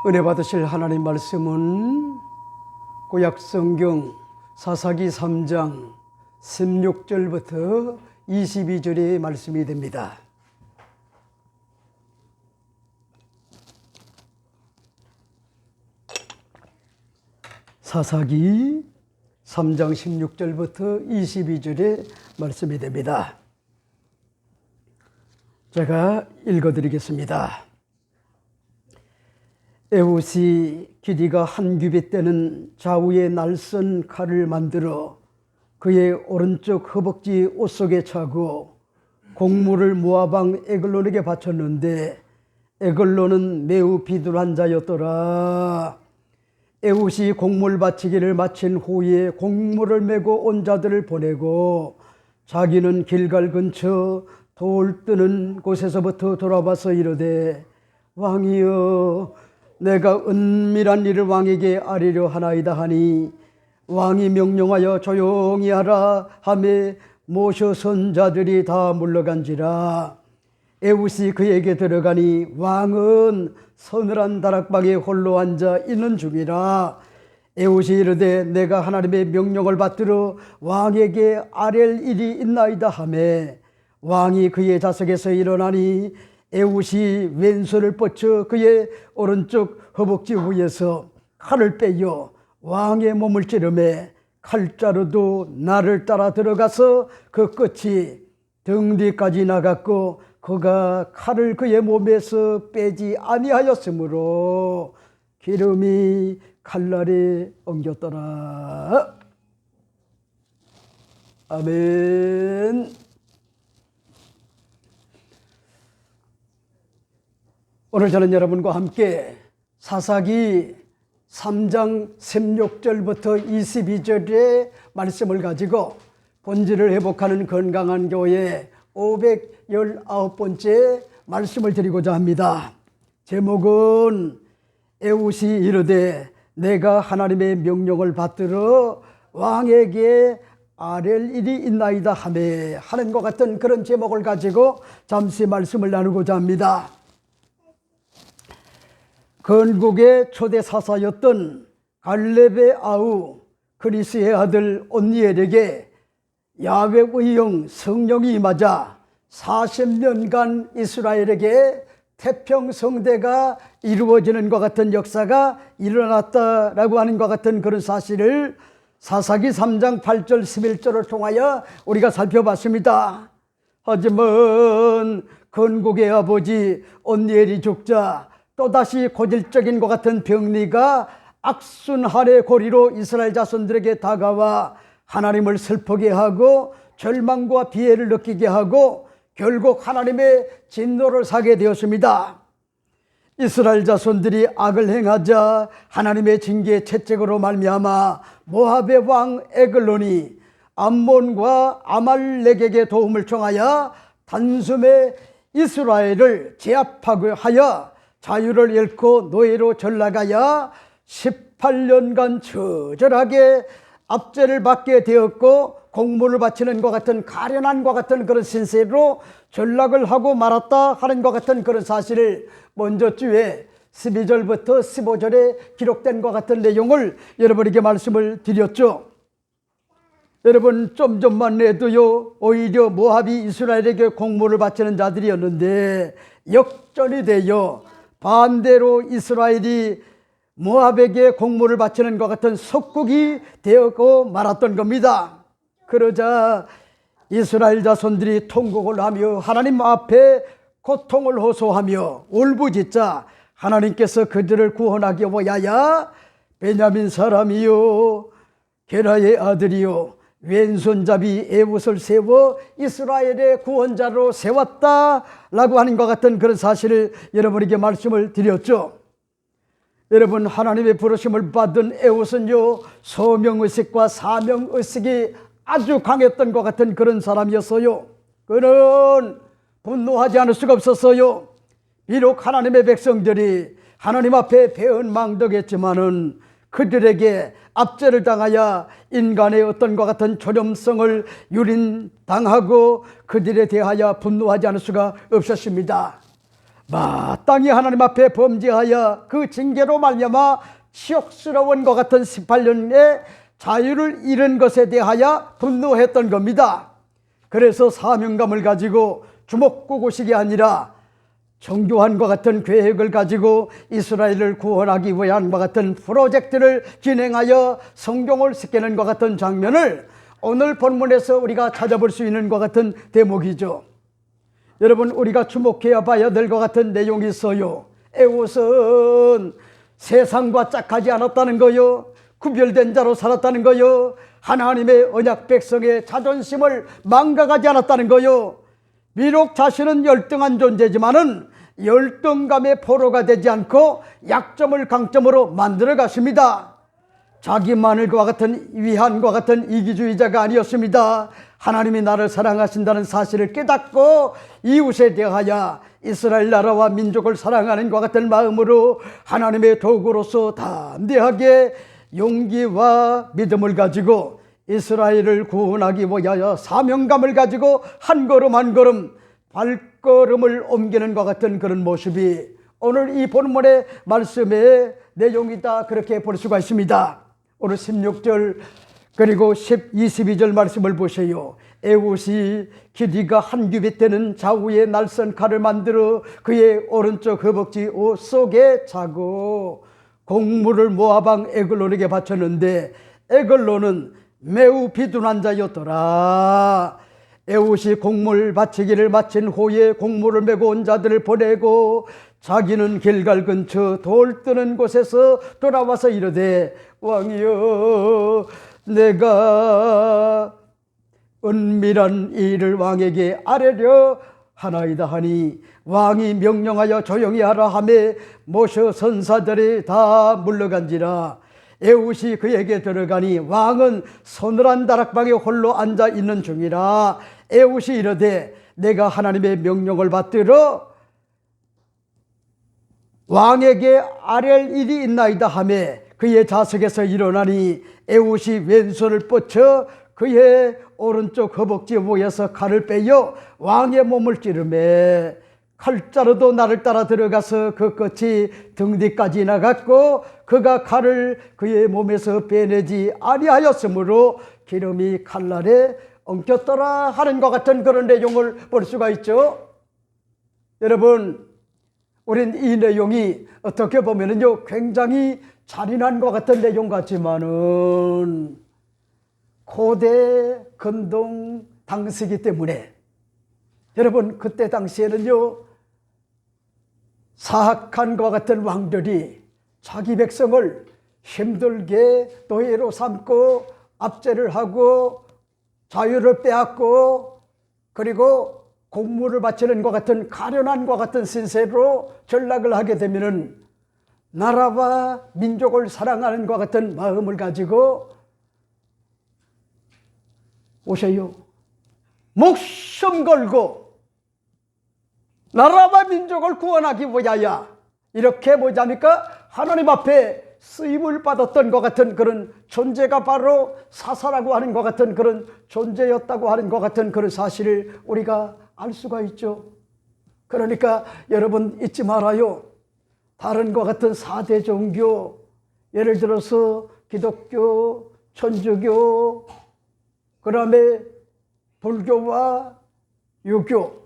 은혜 받으실 하나님 말씀은 구약성경 사사기 3장 16절부터 22절의 말씀이 됩니다. 사사기 3장 16절부터 22절의 말씀이 됩니다. 제가 읽어드리겠습니다. 에훗이 길이가 한 규빗 되는 좌우의 날선 칼을 만들어 그의 오른쪽 허벅지 옷 속에 차고 곡물을 모압 왕 에글론에게 바쳤는데 에글론은 매우 비둘한 자였더라. 에훗이 곡물 바치기를 마친 후에 곡물을 메고 온 자들을 보내고 자기는 길갈 근처 돌 뜨는 곳에서부터 돌아와서 이르되 왕이여 내가 은밀한 일을 왕에게 아뢰려 하나이다 하니 왕이 명령하여 조용히 하라 하매 모셔 선자들이 다 물러간지라. 에훗이 그에게 들어가니 왕은 서늘한 다락방에 홀로 앉아 있는 중이라. 에훗이 이르되 내가 하나님의 명령을 받들어 왕에게 아랠 일이 있나이다 하매 왕이 그의 좌석에서 일어나니 에훗이 왼손을 뻗쳐 그의 오른쪽 허벅지 위에서 칼을 빼어 왕의 몸을 찌르매 칼자루도 나를 따라 들어가서 그 끝이 등 뒤까지 나갔고 그가 칼을 그의 몸에서 빼지 아니하였으므로 기름이 칼날에 엉겼더라. 아멘. 오늘 저는 여러분과 함께 사사기 3장 16절부터 22절의 말씀을 가지고 본질을 회복하는 건강한 교회 519번째 말씀을 드리고자 합니다. 제목은 에훗이 이르되 내가 하나님의 명령을 받들어 왕에게 아랠 일이 있나이다 하매 하는 것 같은 그런 제목을 가지고 잠시 말씀을 나누고자 합니다. 건국의 초대 사사였던 갈렙의 아우 그리스의 아들 온니엘에게 야훼의 영 성령이 임하자 40년간 이스라엘에게 태평성대가 이루어지는 것 같은 역사가 일어났다라고 하는 것 같은 그런 사실을 사사기 3장 8절 11절을 통하여 우리가 살펴봤습니다. 하지만 건국의 아버지 온니엘이 죽자 또다시 고질적인 것 같은 병리가 악순환의 고리로 이스라엘 자손들에게 다가와 하나님을 슬프게 하고 절망과 비애를 느끼게 하고 결국 하나님의 진노를 사게 되었습니다. 이스라엘 자손들이 악을 행하자 하나님의 징계의 채찍으로 말미암아 모압의 왕 에글론이 암몬과 아말렉에게 도움을 청하여 단숨에 이스라엘을 제압하고 하여 자유를 잃고 노예로 전락하여 18년간 처절하게 압제를 받게 되었고 곡물을 바치는 것 같은 가련한 것 같은 그런 신세로 전락을 하고 말았다 하는 것 같은 그런 사실을 먼저 주에 12절부터 15절에 기록된 것 같은 내용을 여러분에게 말씀을 드렸죠. 여러분 좀 전만 해도요 오히려 모압이 이스라엘에게 곡물을 바치는 자들이었는데 역전이 되어 반대로 이스라엘이 모압에게 곡물을 바치는 것 같은 속국이 되었고 말았던 겁니다. 그러자 이스라엘 자손들이 통곡을 하며 하나님 앞에 고통을 호소하며 울부짖자 하나님께서 그들을 구원하기 위하여 베냐민 사람이요 게라의 아들이요 왼손잡이 에훗을 세워 이스라엘의 구원자로 세웠다라고 하는 것 같은 그런 사실을 여러분에게 말씀을 드렸죠. 여러분 하나님의 부르심을 받은 에훗은요 소명의식과 사명의식이 아주 강했던 것 같은 그런 사람이었어요. 그는 분노하지 않을 수가 없었어요. 비록 하나님의 백성들이 하나님 앞에 배은망덕했지만은 그들에게 압제를 당하여 인간의 어떤 것 같은 존엄성을 유린당하고 그들에 대하여 분노하지 않을 수가 없었습니다. 마땅히 하나님 앞에 범죄하여 그 징계로 말미암아 치욕스러운 것 같은 18년의 자유를 잃은 것에 대하여 분노했던 겁니다. 그래서 사명감을 가지고 주먹구구식이 아니라 정교한 것 같은 계획을 가지고 이스라엘을 구원하기 위한 것 같은 프로젝트를 진행하여 성경을 쓰게는 것 같은 장면을 오늘 본문에서 우리가 찾아볼 수 있는 것 같은 대목이죠. 여러분, 우리가 주목해야 봐야 될 것 같은 내용이 있어요. 에봇은 세상과 짝하지 않았다는 거요, 구별된 자로 살았다는 거요, 하나님의 언약 백성의 자존심을 망각하지 않았다는 거요, 비록 자신은 열등한 존재지만은 열등감의 포로가 되지 않고 약점을 강점으로 만들어 갔습니다. 자기만을과 같은 위한과 같은 이기주의자가 아니었습니다. 하나님이 나를 사랑하신다는 사실을 깨닫고 이웃에 대하여 이스라엘 나라와 민족을 사랑하는 것 같은 마음으로 하나님의 도구로서 담대하게 용기와 믿음을 가지고 이스라엘을 구원하기 위하여 사명감을 가지고 한 걸음 한 걸음 발걸음을 옮기는 것 같은 그런 모습이 오늘 이 본문의 말씀의 내용이다, 그렇게 볼 수가 있습니다. 오늘 16절 그리고 22절 말씀을 보세요. 에봇이 길이가 한 규빗 되는 좌우의 날선 칼을 만들어 그의 오른쪽 허벅지 옷 속에 차고 곡물을 모압 에글론에게 바쳤는데 에글론은 매우 비둔한 자였더라. 에봇이 곡물 바치기를 마친 후에 곡물을 메고 온 자들을 보내고 자기는 길갈 근처 돌 뜨는 곳에서 돌아와서 이르되 왕이여, 내가 은밀한 일을 왕에게 아뢰려 하나이다 하니 왕이 명령하여 조용히 하라 하매 모셔 선사들이 다 물러간지라. 에봇이 그에게 들어가니 왕은 서늘한 다락방에 홀로 앉아 있는 중이라. 에봇이 이르되 내가 하나님의 명령을 받들어 왕에게 아랠 일이 있나이다 하매 그의 좌석에서 일어나니 에봇이 왼손을 뻗쳐 그의 오른쪽 허벅지 위에서 칼을 빼어 왕의 몸을 찌르매 칼자루도 나를 따라 들어가서 그 끝이 등 뒤까지 나갔고 그가 칼을 그의 몸에서 빼내지 아니하였으므로 기름이 칼날에 엉켰더라 하는 것 같은 그런 내용을 볼 수가 있죠. 여러분, 우린 이 내용이 어떻게 보면은요 굉장히 잔인한 것 같은 내용 같지만은 고대 근동 당시이기 때문에 여러분, 그때 당시에는요 사악한 것 같은 왕들이 자기 백성을 힘들게 노예로 삼고 압제를 하고 자유를 빼앗고 그리고 곡물을 바치는 것 같은 가련한 것 같은 신세로 전락을 하게 되면은 나라와 민족을 사랑하는 것 같은 마음을 가지고 오세요. 목숨 걸고 나라와 민족을 구원하기 위하여 이렇게 뭐냐니까 하나님 앞에 쓰임을 받았던 것 같은 그런 존재가 바로 사사라고 하는 것 같은 그런 존재였다고 하는 것 같은 그런 사실을 우리가 알 수가 있죠. 그러니까 여러분 잊지 말아요. 다른 것 같은 4대 종교, 예를 들어서 기독교, 천주교, 그 다음에 불교와 유교,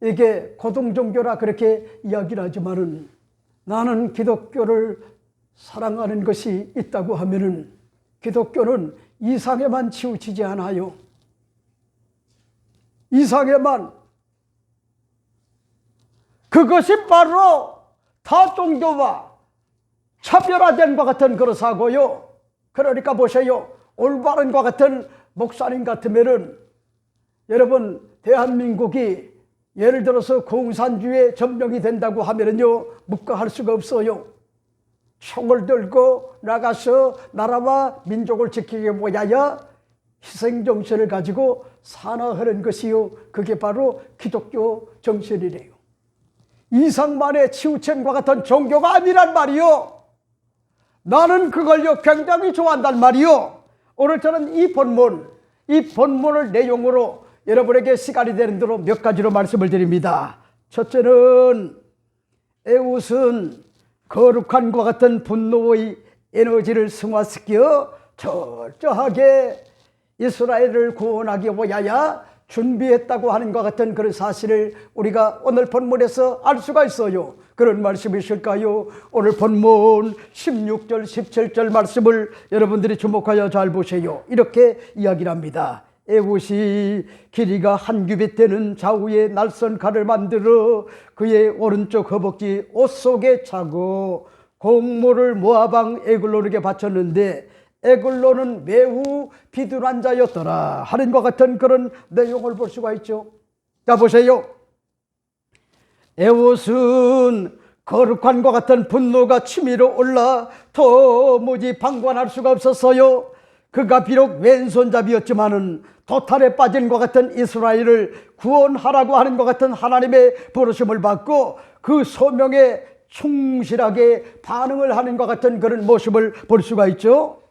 이게 고등종교라 그렇게 이야기를 하지만은 나는 기독교를 사랑하는 것이 있다고 하면은 기독교는 이상에만 치우치지 않아요. 이상에만. 그것이 바로 타 종교와 차별화된 것 같은 그런 사고요. 그러니까 보세요. 올바른 것 같은 목사님 같으면은 여러분 대한민국이 예를 들어서 공산주의 점령이 된다고 하면은요 묵과할 수가 없어요. 총을 들고 나가서 나라와 민족을 지키기 위하여 희생정신을 가지고 산화하는 것이요, 그게 바로 기독교 정신이래요. 이상만의 치우침과 같은 종교가 아니란 말이요. 나는 그걸요 굉장히 좋아한단 말이요. 오늘 저는 이 본문을 내용으로 여러분에게 시간이 되는 대로 몇 가지로 말씀을 드립니다. 첫째는 에웃은 거룩한과 같은 분노의 에너지를 승화시켜 철저하게 이스라엘을 구원하기 위하여 준비했다고 하는 것 같은 그런 사실을 우리가 오늘 본문에서 알 수가 있어요. 그런 말씀이실까요? 오늘 본문 16절 17절 말씀을 여러분들이 주목하여 잘 보세요. 이렇게 이야기를 합니다. 에웃이 길이가 한 규빗 되는 좌우에 날선 칼을 만들어 그의 오른쪽 허벅지 옷 속에 차고 곡물을 모압 왕 에글론에게 바쳤는데 에글론은 매우 비둔한 자였더라 하는 것 같은 그런 내용을 볼 수가 있죠. 자, 보세요. 에웃은 거룩한 것 같은 분노가 치밀어 올라 도무지 방관할 수가 없었어요. 그가 비록 왼손잡이였지만은 도탈에 빠진 것 같은 이스라엘을 구원하라고 하는 것 같은 하나님의 부르심을 받고 그 소명에 충실하게 반응을 하는 것 같은 그런 모습을 볼 수가 있죠.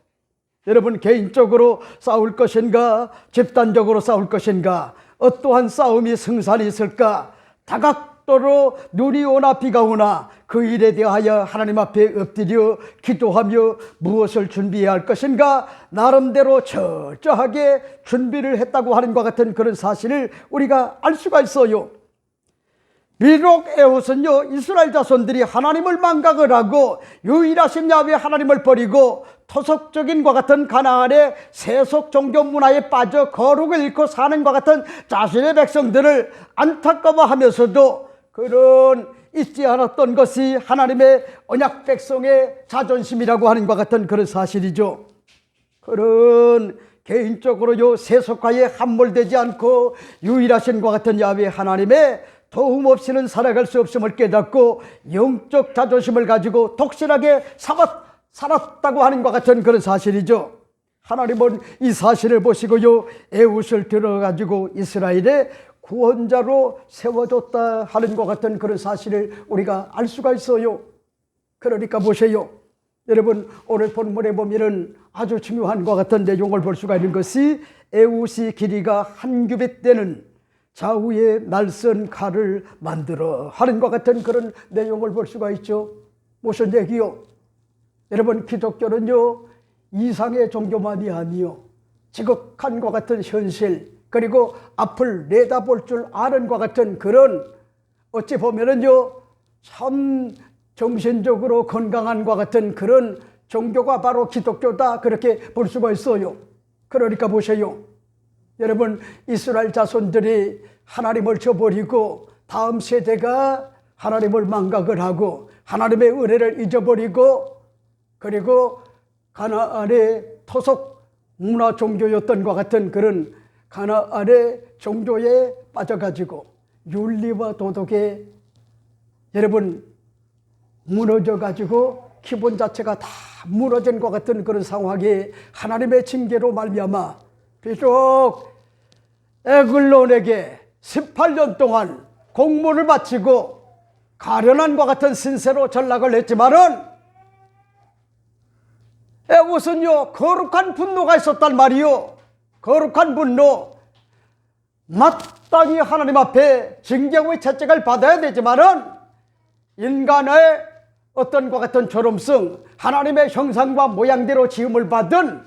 여러분, 개인적으로 싸울 것인가 집단적으로 싸울 것인가, 어떠한 싸움이 승산이 있을까? 다각도로 눈이 오나 비가 오나 그 일에 대하여 하나님 앞에 엎드려 기도하며 무엇을 준비해야 할 것인가 나름대로 철저하게 준비를 했다고 하는 것 같은 그런 사실을 우리가 알 수가 있어요. 비록 에웃은요, 이스라엘 자손들이 하나님을 망각을 하고 유일하신 야훼 하나님을 버리고 토속적인 것 같은 가나안의 세속 종교 문화에 빠져 거룩을 잃고 사는 것 같은 자신의 백성들을 안타까워하면서도 그런 잊지 않았던 것이 하나님의 언약 백성의 자존심이라고 하는 것 같은 그런 사실이죠. 그런 개인적으로요, 세속화에 함몰되지 않고 유일하신 것 같은 야훼 하나님의 도움 없이는 살아갈 수 없음을 깨닫고 영적 자존심을 가지고 독실하게 살았다고 하는 것 같은 그런 사실이죠. 하나님은 이 사실을 보시고요, 에웃을 들어가지고 이스라엘의 구원자로 세워줬다 하는 것 같은 그런 사실을 우리가 알 수가 있어요. 그러니까 보세요. 여러분, 오늘 본문에 보면은 아주 중요한 것 같은 내용을 볼 수가 있는 것이 에웃이 길이가 한 규빗 되는 좌우에 날선 칼을 만들어 하는 것 같은 그런 내용을 볼 수가 있죠. 무슨 얘기요? 여러분, 기독교는요, 이상의 종교만이 아니요, 지극한 것 같은 현실, 그리고 앞을 내다볼 줄 아는 것 같은 그런, 어찌 보면은요, 참 정신적으로 건강한 것 같은 그런 종교가 바로 기독교다, 그렇게 볼 수가 있어요. 그러니까 보세요. 여러분, 이스라엘 자손들이 하나님을 저버리고 다음 세대가 하나님을 망각을 하고 하나님의 은혜를 잊어버리고 그리고 가나안의 토속 문화 종교였던 것 같은 그런 가나안의 종교에 빠져가지고 윤리와 도덕에 여러분 무너져가지고 기본 자체가 다 무너진 것 같은 그런 상황이 하나님의 징계로 말미암아 비록 에글론에게 18년 동안 공물을 바치고 가련한 것 같은 신세로 전락을 했지만은 에웃은요, 거룩한 분노가 있었단 말이요. 거룩한 분노, 마땅히 하나님 앞에 징계의 채찍을 받아야 되지만은 인간의 어떤 것 같은 졸음성, 하나님의 형상과 모양대로 지음을 받은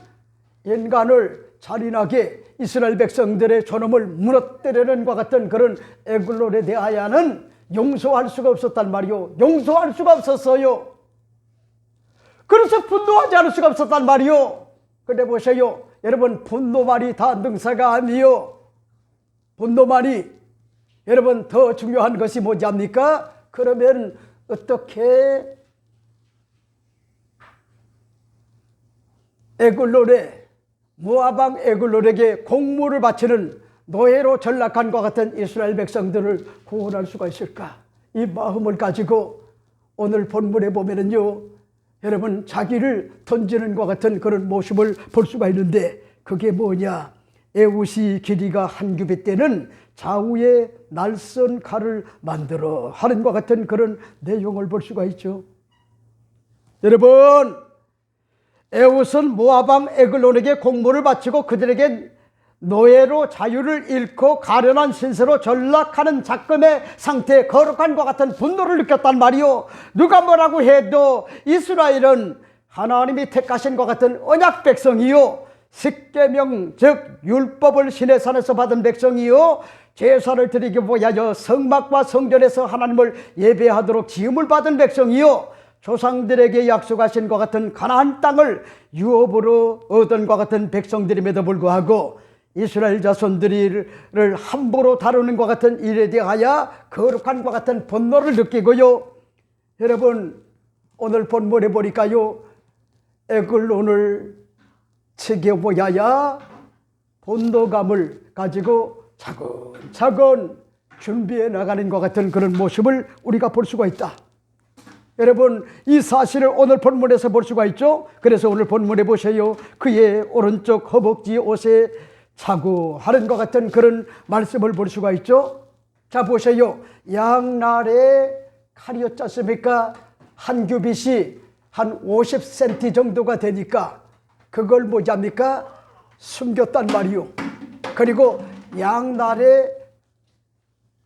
인간을 잔인하게 이스라엘 백성들의 존엄을 무너뜨리는 것 같은 그런 에글론에 대하여는 용서할 수가 없었단 말이요. 용서할 수가 없었어요. 그래서 분노하지 않을 수가 없었단 말이요. 근데 보세요. 여러분, 분노만이 다 능사가 아니요. 분노만이 여러분 더 중요한 것이 뭐지 합니까? 그러면 어떻게 에글론에 모압 왕 에글론에게 공물을 바치는 노예로 전락한 것 같은 이스라엘 백성들을 구원할 수가 있을까? 이 마음을 가지고 오늘 본문에 보면은요, 여러분 자기를 던지는 것 같은 그런 모습을 볼 수가 있는데 그게 뭐냐? 에웃이 길이가 한 규빗 되는 좌우에 날선 칼을 만들어 하는 것 같은 그런 내용을 볼 수가 있죠. 여러분, 에웃은 모압 왕 에글론에게 공물을 바치고 그들에게 노예로 자유를 잃고 가련한 신세로 전락하는 작금의 상태에 거룩한과 같은 분노를 느꼈단 말이요. 누가 뭐라고 해도 이스라엘은 하나님이 택하신 것 같은 언약 백성이요, 십계명 즉 율법을 시내산에서 받은 백성이요, 제사를 드리기 위하여 성막과 성전에서 하나님을 예배하도록 지음을 받은 백성이요, 조상들에게 약속하신 것 같은 가나안 땅을 유업으로 얻은 것 같은 백성들임에도 불구하고 이스라엘 자손들을 함부로 다루는 것 같은 일에 대하여 거룩한 것 같은 분노를 느끼고요. 여러분, 오늘 본문에 보니까요, 에글론을 지켜보아야 분노감을 가지고 차근차근 준비해 나가는 것 같은 그런 모습을 우리가 볼 수가 있다. 여러분, 이 사실을 오늘 본문에서 볼 수가 있죠. 그래서 오늘 본문에 보세요. 그의 오른쪽 허벅지 옷에 차고 하는 것 같은 그런 말씀을 볼 수가 있죠. 자, 보세요. 양날에 칼이었지 않습니까? 한 규빗이 한 50cm 정도가 되니까 그걸 뭐잡니까? 숨겼단 말이요. 그리고 양날에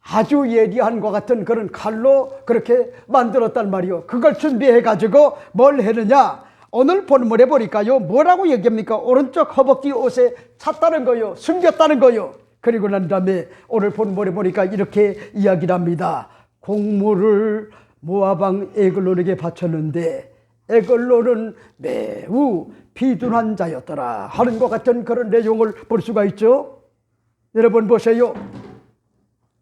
아주 예리한 것 같은 그런 칼로 그렇게 만들었단 말이요. 그걸 준비해 가지고 뭘 했느냐? 오늘 본문에 보니까요, 뭐라고 얘기합니까? 오른쪽 허벅지 옷에 찼다는 거요, 숨겼다는 거요. 그리고 난 다음에 오늘 본문에 보니까 이렇게 이야기를 합니다. 곡물을 모압왕 에글론에게 바쳤는데 에글론은 매우 비둔한 자였더라 하는 것 같은 그런 내용을 볼 수가 있죠. 여러분 보세요.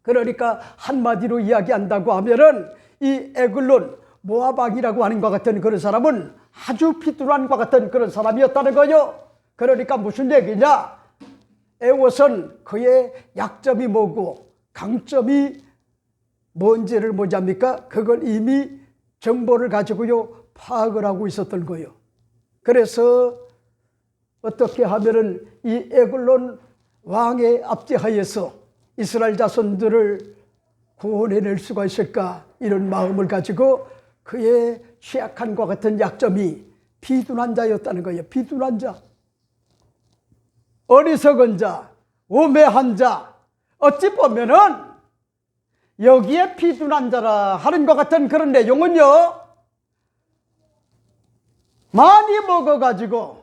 그러니까 한마디로 이야기한다고 하면은 이 에글론, 모압왕이라고 하는 것 같은 그런 사람은 아주 비둔한 것 같은 그런 사람이었다는 거요. 그러니까 무슨 얘기냐? 에봇은 그의 약점이 뭐고 강점이 뭔지를 뭐잡니까? 그걸 이미 정보를 가지고요 파악을 하고 있었던 거예요. 그래서 어떻게 하면은 이 에글론 왕의 압제하에서 이스라엘 자손들을 구원해낼 수가 있을까, 이런 마음을 가지고 그의 취약한 것 같은 약점이 비둔한 자였다는 거예요. 비둔한 자, 어리석은 자, 우매한 자. 어찌 보면은 여기에 비둔한 자라 하는 것 같은 그런 내용은요, 많이 먹어가지고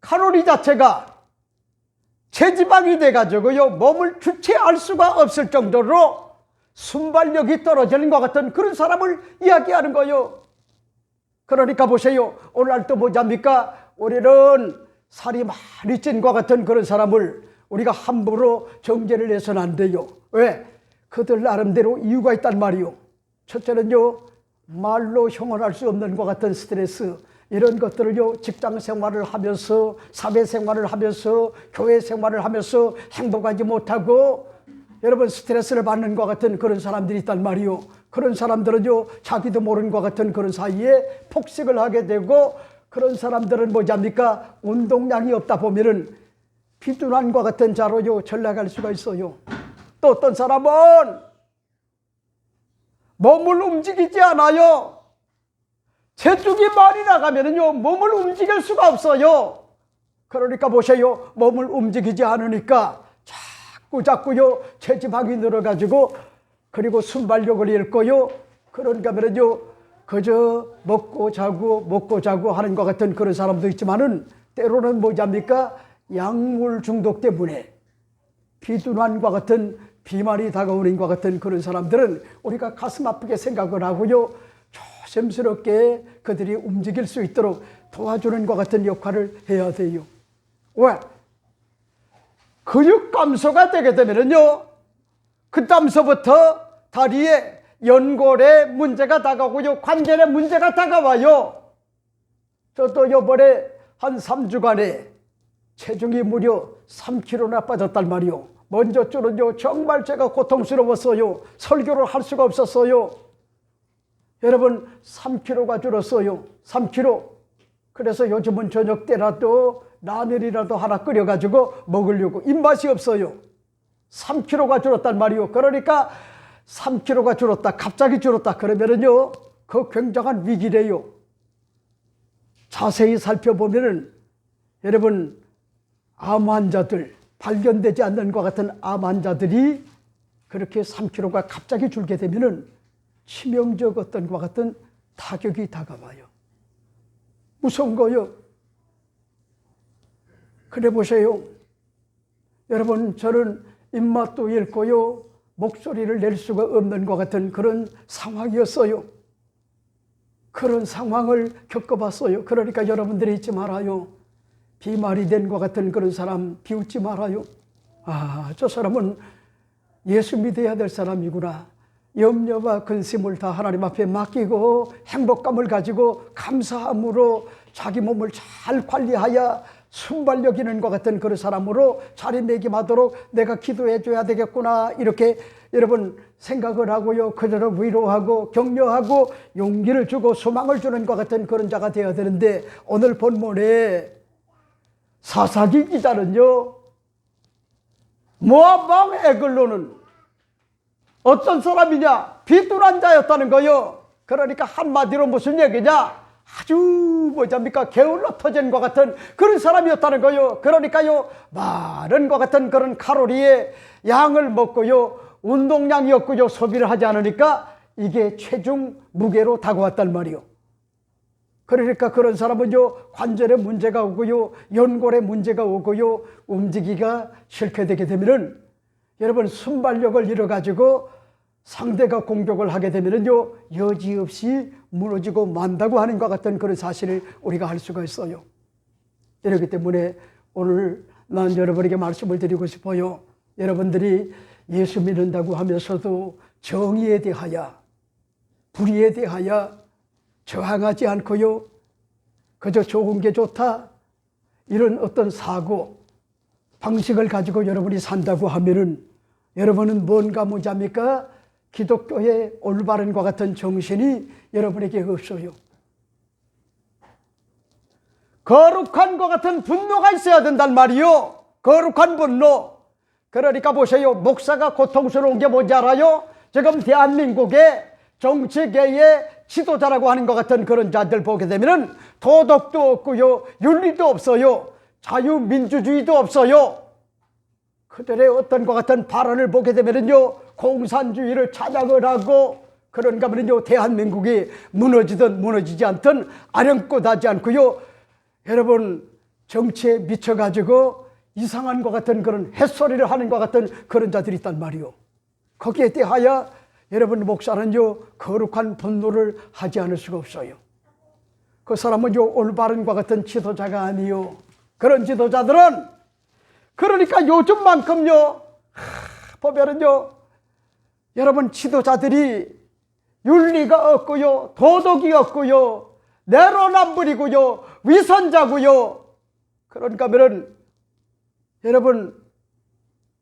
칼로리 자체가 체지방이 돼가지고요 몸을 주체할 수가 없을 정도로 순발력이 떨어지는 것 같은 그런 사람을 이야기하는 거예요. 그러니까 보세요. 오늘 또 뭐잡니까? 우리는 살이 많이 찐 것 같은 그런 사람을 우리가 함부로 정죄를 해서는 안 돼요. 왜? 그들 나름대로 이유가 있단 말이요. 첫째는요, 말로 형언할 수 없는 것 같은 스트레스, 이런 것들을요 직장 생활을 하면서, 사회 생활을 하면서, 교회 생활을 하면서 행복하지 못하고 여러분 스트레스를 받는 것 같은 그런 사람들이 있단 말이요. 그런 사람들은요 자기도 모르는 것 같은 그런 사이에 폭식을 하게 되고, 그런 사람들은 뭐잡니까? 운동량이 없다 보면은 비둔한 것 같은 자로요 전락할 수가 있어요. 또 어떤 사람은 몸을 움직이지 않아요. 체중이 많이 나가면은요 몸을 움직일 수가 없어요. 그러니까 보세요. 몸을 움직이지 않으니까 자꾸요 체지방이 늘어가지고, 그리고 순발력을 잃고요. 그런가 하면은요 그저 먹고 자고 하는 것 같은 그런 사람도 있지만은, 때로는 뭐잡니까? 약물 중독 때문에 비둔한과 같은 비만이 다가오는 것 같은 그런 사람들은 우리가 가슴 아프게 생각을 하고요 조심스럽게 그들이 움직일 수 있도록 도와주는 것 같은 역할을 해야 돼요. 왜? 근육 감소가 되게 되면은요 그 다음서부터 다리에 연골에 문제가 다가오고요 관절에 문제가 다가와요. 저도 이번에 한 3주간에 체중이 무려 3kg나 빠졌단 말이요. 먼저 줄은요 정말 제가 고통스러웠어요. 설교를 할 수가 없었어요. 여러분 3kg가 줄었어요. 3kg. 그래서 요즘은 저녁 때라도 라면이라도 하나 끓여가지고 먹으려고, 입맛이 없어요. 3kg가 줄었단 말이요. 그러니까 3kg가 줄었다, 갑자기 줄었다 그러면은요 그 굉장한 위기래요. 자세히 살펴보면은 여러분 암 환자들, 발견되지 않는 것 같은 암 환자들이 그렇게 3kg가 갑자기 줄게 되면은 치명적 어떤 것과 같은 타격이 다가와요. 무서운 거요. 그래 보세요. 여러분, 저는 입맛도 잃고요, 목소리를 낼 수가 없는 것 같은 그런 상황이었어요. 그런 상황을 겪어봤어요. 그러니까 여러분들이 잊지 말아요. 비말이 된 것 같은 그런 사람 비웃지 말아요. 아, 저 사람은 예수 믿어야 될 사람이구나. 염려와 근심을 다 하나님 앞에 맡기고 행복감을 가지고 감사함으로 자기 몸을 잘 관리하여 순발력 있는 것 같은 그런 사람으로 자리매김하도록 내가 기도해 줘야 되겠구나, 이렇게 여러분 생각을 하고요, 그들을 위로하고 격려하고 용기를 주고 소망을 주는 것 같은 그런 자가 되어야 되는데, 오늘 본문에 사사기 기자는요, 모압 왕 에글론은 어떤 사람이냐? 비둔한 자였다는 거요. 그러니까 한마디로 무슨 얘기냐? 아주 뭐잡니까, 게을러 터진 것 같은 그런 사람이었다는 거요. 그러니까요, 마른 것 같은 그런 칼로리의 양을 먹고요, 운동량이었고요, 소비를 하지 않으니까 이게 체중 무게로 다가왔단 말이요. 그러니까 그런 사람은요, 관절에 문제가 오고요, 연골에 문제가 오고요, 움직이기가 싫게 되게 되면은 여러분 순발력을 잃어가지고 상대가 공격을 하게 되면은요, 여지없이 무너지고 만다고 하는 것 같은 그런 사실을 우리가 알 수가 있어요. 이렇기 때문에 오늘 난 여러분에게 말씀을 드리고 싶어요. 여러분들이 예수 믿는다고 하면서도 정의에 대하여, 불의에 대하여 저항하지 않고요, 그저 좋은 게 좋다, 이런 어떤 사고 방식을 가지고 여러분이 산다고 하면은 여러분은 뭔가 뭐잡니까? 기독교의 올바른과 같은 정신이 여러분에게 없어요. 거룩한 것 같은 분노가 있어야 된단 말이요. 거룩한 분노. 그러니까 보세요. 목사가 고통스러운 게 뭔지 알아요? 지금 대한민국의 정치계의 지도자라고 하는 것 같은 그런 자들 보게 되면은 도덕도 없고요, 윤리도 없어요, 자유민주주의도 없어요. 그들의 어떤 것 같은 발언을 보게 되면은요, 공산주의를 찬양을 하고, 그런가 하면은요, 대한민국이 무너지든 무너지지 않든 아령곳하지 않고요, 여러분 정치에 미쳐가지고 이상한 것 같은 그런 햇소리를 하는 것 같은 그런 자들이 있단 말이요. 거기에 대하여 여러분 목사는요, 거룩한 분노를 하지 않을 수가 없어요. 그 사람은요, 올바른 것 같은 지도자가 아니요. 그런 지도자들은 그러니까 요즘만큼요, 보면은요, 여러분 지도자들이 윤리가 없고요, 도덕이 없고요, 내로남불이고요, 위선자고요. 그러니까 하면은 여러분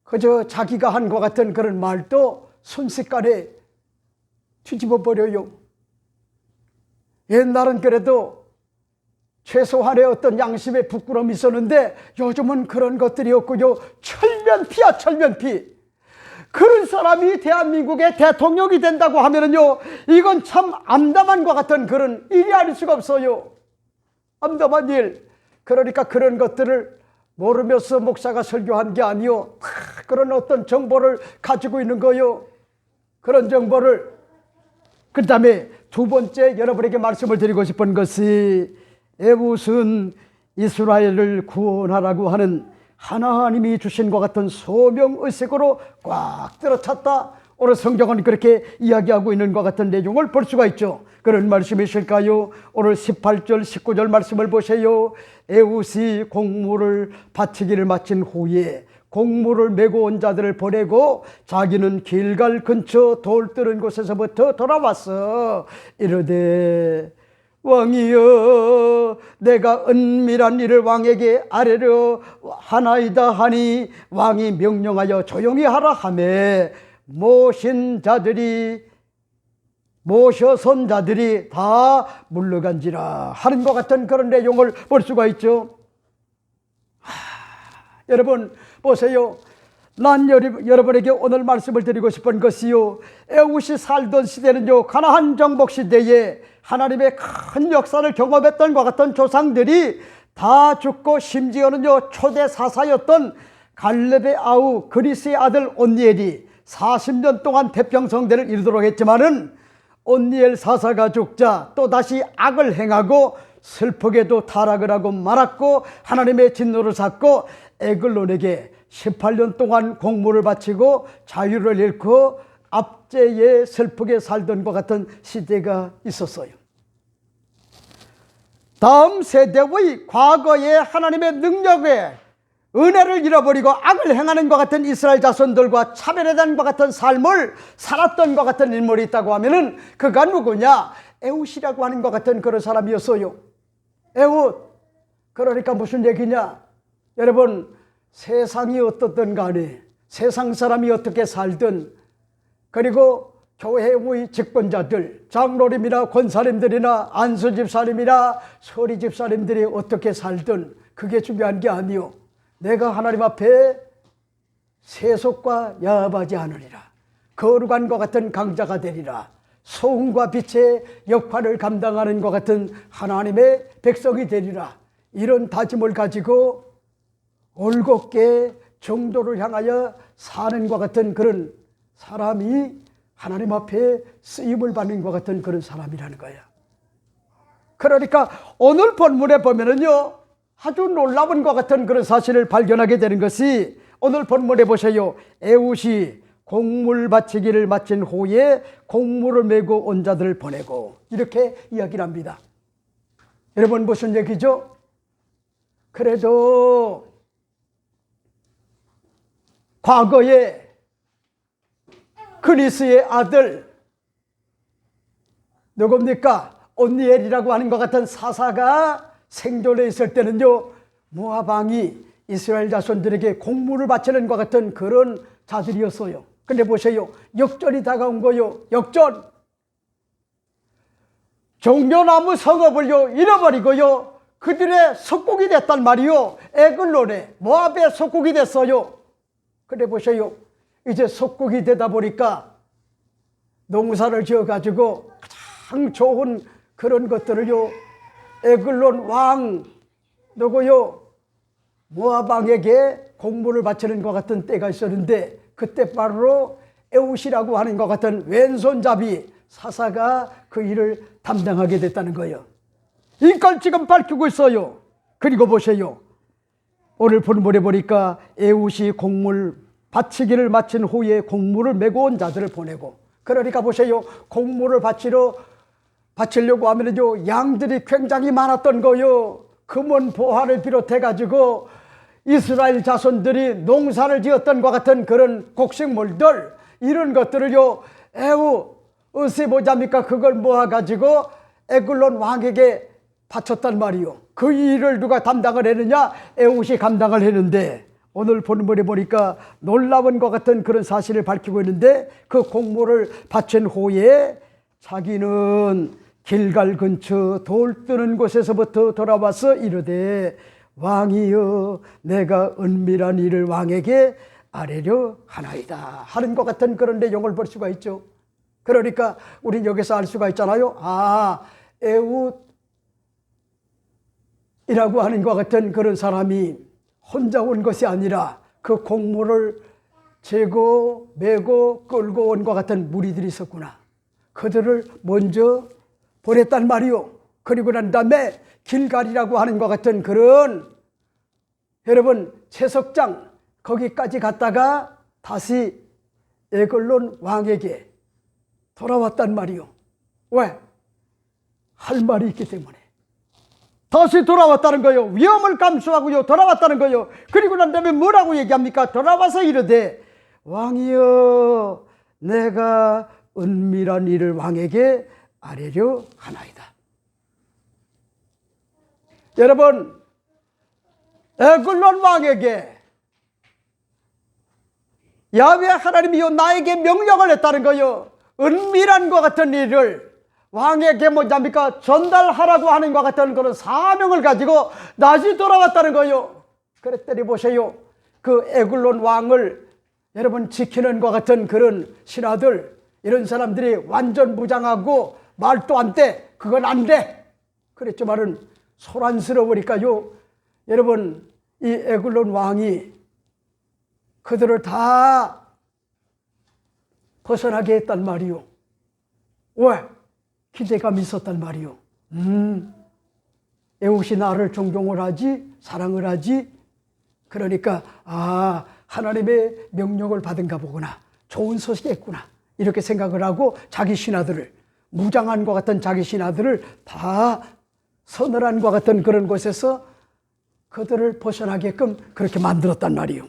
그저 자기가 한 것 같은 그런 말도 순식간에 뒤집어 버려요. 옛날은 그래도 최소한의 어떤 양심의 부끄러움이 있었는데 요즘은 그런 것들이 없고요, 철면피야, 철면피. 그런 사람이 대한민국의 대통령이 된다고 하면은요, 이건 참 암담한 것 같은 그런 일이 아닐 수가 없어요. 암담한 일. 그러니까 그런 것들을 모르면서 목사가 설교한 게 아니요, 그런 어떤 정보를 가지고 있는 거요. 그런 정보를. 그 다음에 두 번째 여러분에게 말씀을 드리고 싶은 것이, 에봇은 이스라엘을 구원하라고 하는 하나님이 주신 것 같은 소명의식으로 꽉 들어찼다. 오늘 성경은 그렇게 이야기하고 있는 것 같은 내용을 볼 수가 있죠. 그런 말씀이실까요? 오늘 18절 19절 말씀을 보세요. 에봇이 공물을 바치기를 마친 후에 공물을 메고 온 자들을 보내고 자기는 길갈 근처 돌 뜨는 곳에서부터 돌아왔어. 이르되, 왕이여, 내가 은밀한 일을 왕에게 아뢰려 하나이다 하니 왕이 명령하여 조용히 하라 하매 모셔선 자들이 다 물러간지라 하는 것 같은 그런 내용을 볼 수가 있죠. 여러분 보세요. 난 여러분에게 오늘 말씀을 드리고 싶은 것이요, 에봇이 살던 시대는요, 가나안 정복 시대에 하나님의 큰 역사를 경험했던 것 같은 조상들이 다 죽고, 심지어는요 초대 사사였던 갈렙의 아우 그리스의 아들 온니엘이 40년 동안 태평성대를 이루도록 했지만은 온니엘 사사가 죽자 또다시 악을 행하고 슬프게도 타락을 하고 말았고 하나님의 진노를 샀고 에글론에게 18년 동안 공물을 바치고 자유를 잃고 압제에 슬프게 살던 것 같은 시대가 있었어요. 다음 세대의 과거의 하나님의 능력에 은혜를 잃어버리고 악을 행하는 것 같은 이스라엘 자손들과 차별해다는 것 같은 삶을 살았던 것 같은 인물이 있다고 하면은 그가 누구냐? 에훗이라고 하는 것 같은 그런 사람이었어요. 에훗. 그러니까 무슨 얘기냐? 여러분, 세상이 어떻든 간에 세상 사람이 어떻게 살든, 그리고 교회의 직분자들, 장로님이나 권사님들이나 안수집사님이나 서리집사님들이 어떻게 살든 그게 중요한 게 아니요. 내가 하나님 앞에 세속과 야합하지 않으리라. 거룩한 것 같은 강자가 되리라. 소음과 빛의 역할을 감당하는 것 같은 하나님의 백성이 되리라. 이런 다짐을 가지고 올곧게 정도를 향하여 사는 것 같은 그런 사람이 하나님 앞에 쓰임을 받는 것 같은 그런 사람이라는 거예요. 그러니까 오늘 본문에 보면은요, 아주 놀라운 것 같은 그런 사실을 발견하게 되는 것이, 오늘 본문에 보세요. 에훗이 공물 바치기를 마친 후에 공물을 메고 온 자들을 보내고, 이렇게 이야기를 합니다. 여러분, 무슨 얘기죠? 그래도 과거에 그리스의 아들 누굽니까? 온니엘이라고 하는 것 같은 사사가 생존해 있을 때는요, 모압 왕이 이스라엘 자손들에게 공물을 바치는 것 같은 그런 자들이었어요. 근데 보세요, 역전이 다가온 거요. 역전. 종려나무 성읍을요 잃어버리고요, 그들의 속국이 됐단 말이요. 에글론에 모압의 속국이 됐어요. 근데 보세요, 이제 속국이 되다 보니까 농사를 지어가지고 가장 좋은 그런 것들을요, 에글론 왕 누구요? 모압 왕에게 공물을 바치는 것 같은 때가 있었는데, 그때 바로 에훗이라고 하는 것 같은 왼손잡이 사사가 그 일을 담당하게 됐다는 거예요. 이걸 지금 밝히고 있어요. 그리고 보세요, 오늘 본문에 보니까 에훗이 공물 바치기를 마친 후에 공물을 메고 온 자들을 보내고, 그러니까 보세요, 공물을 바치려고 하면요, 양들이 굉장히 많았던 거요. 금은 보화를 비롯해 가지고 이스라엘 자손들이 농사를 지었던 것 같은 그런 곡식물들, 이런 것들을요, 에훗 어찌 보자니까 그걸 모아 가지고 에글론 왕에게 바쳤단 말이요. 그 일을 누가 담당을 했느냐? 에훗이 감당을 했는데, 오늘 본문에 보니까 놀라운 것 같은 그런 사실을 밝히고 있는데, 그 공물을 바친 후에 자기는 길갈 근처 돌 뜨는 곳에서부터 돌아와서 이르되, 왕이여, 내가 은밀한 일을 왕에게 아뢰려 하나이다 하는 것 같은 그런 내용을 볼 수가 있죠. 그러니까 우린 여기서 알 수가 있잖아요. 에훗이라고 하는 것 같은 그런 사람이 혼자 온 것이 아니라 그 공물을 재고 메고 끌고 온 것 같은 무리들이 있었구나. 그들을 먼저 보냈단 말이요. 그리고 난 다음에 길갈이라고 하는 것 같은 그런, 여러분, 채석장 거기까지 갔다가 다시 에글론 왕에게 돌아왔단 말이요. 왜? 할 말이 있기 때문에 다시 돌아왔다는 거예요. 위험을 감수하고요 돌아왔다는 거예요. 그리고 난 다음에 뭐라고 얘기합니까? 돌아와서 이르되, 왕이여, 내가 은밀한 일을 왕에게 아뢰려 하나이다. 여러분, 에글론 왕에게 야훼 하나님이요 나에게 명령을 했다는 거예요. 은밀한 것 같은 일을 왕에게 뭐냐니까 전달하라고 하는 것 같은 그런 사명을 가지고 다시 돌아왔다는 거예요. 그랬더니 보세요, 그 에글론 왕을 여러분 지키는 것 같은 그런 신하들, 이런 사람들이 완전 무장하고 말도 안 돼, 그건 안 돼 그랬지만은 소란스러우니까요, 여러분, 이 에글론 왕이 그들을 다 벗어나게 했단 말이요. 왜? 기대감이 있었단 말이요. 에웃이 나를 존경을 하지, 사랑을 하지. 그러니까 하나님의 명령을 받은가 보구나, 좋은 소식이었구나, 이렇게 생각을 하고 자기 신하들을, 무장한과 같은 자기 신하들을 다 서늘한과 같은 그런 곳에서 그들을 벗어나게끔 그렇게 만들었단 말이요.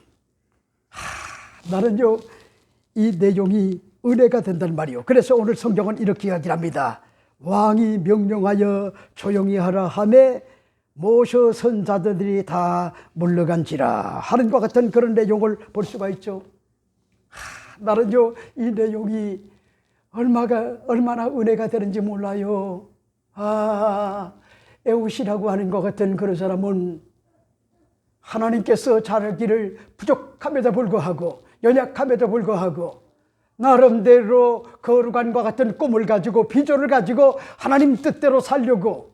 나는요, 이 내용이 은혜가 된단 말이요. 그래서 오늘 성경은 이렇게 이야기를 합니다. 왕이 명령하여 조용히 하라 하매 모셔 선자들이 다 물러간지라 하는 것 같은 그런 내용을 볼 수가 있죠. 나는요, 이 내용이 얼마나 은혜가 되는지 몰라요. 에웃이라고 하는 것 같은 그런 사람은 하나님께서 자기를 부족함에도 불구하고, 연약함에도 불구하고 나름대로 거룩함과 같은 꿈을 가지고 비전을 가지고 하나님 뜻대로 살려고,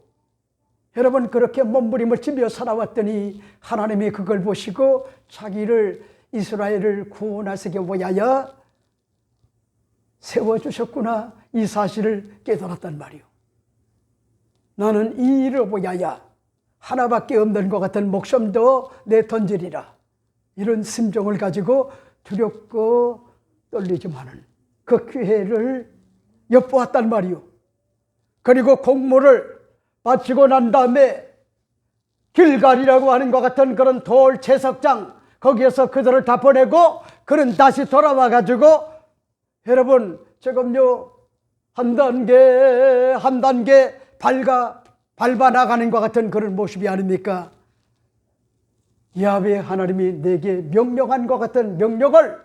여러분, 그렇게 몸부림을 치며 살아왔더니 하나님이 그걸 보시고 자기를, 이스라엘을 구원하시기 위하여 세워주셨구나, 이 사실을 깨달았단 말이요. 나는 이 일을 위하여 하나밖에 없는 것 같은 목숨도 내 던지리라, 이런 심정을 가지고 두렵고 떨리지만은 그 기회를 엿보았단 말이요. 그리고 공모를 마치고 난 다음에 길갈이라고 하는 것 같은 그런 돌 채석장, 거기에서 그들을 다 보내고 그는 다시 돌아와 가지고, 여러분, 지금요 한 단계 한 단계 밟아 나가는 것 같은 그런 모습이 아닙니까? 야훼 하나님이 내게 명령한 것 같은 명령을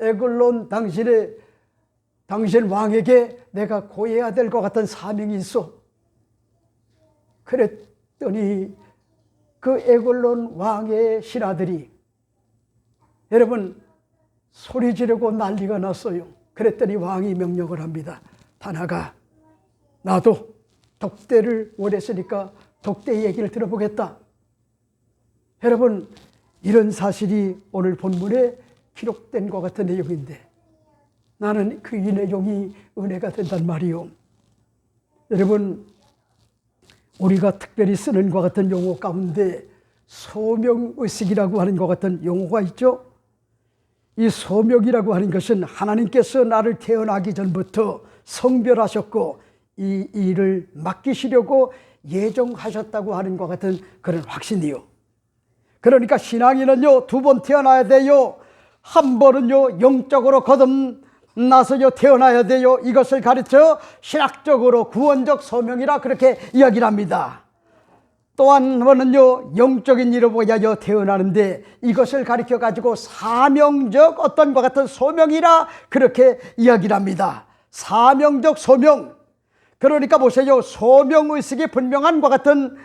에글론 당신 왕에게 내가 고해야 될 것 같은 사명이 있어. 그랬더니 그 에글론 왕의 신하들이, 여러분, 소리 지르고 난리가 났어요. 그랬더니 왕이 명령을 합니다. 다나가, 나도 독대를 원했으니까 독대 얘기를 들어보겠다. 여러분, 이런 사실이 오늘 본문에 기록된 것 같은 내용인데 나는 그 이 내용이 은혜가 된단 말이요. 여러분, 우리가 특별히 쓰는 것 같은 용어 가운데 소명의식이라고 하는 것 같은 용어가 있죠. 이 소명이라고 하는 것은 하나님께서 나를 태어나기 전부터 성별하셨고 이 일을 맡기시려고 예정하셨다고 하는 것 같은 그런 확신이요. 그러니까 신앙인은요, 두 번 태어나야 돼요. 한 번은요 영적으로 거듭나서요 태어나야 돼요. 이것을 가르쳐 신학적으로 구원적 소명이라 그렇게 이야기를 합니다. 또 한 번은요 영적인 일을 위하여 태어나는데 이것을 가르쳐 가지고 사명적 어떤 것 같은 소명이라 그렇게 이야기를 합니다. 사명적 소명. 그러니까 보세요, 소명의식이 분명한 것 같은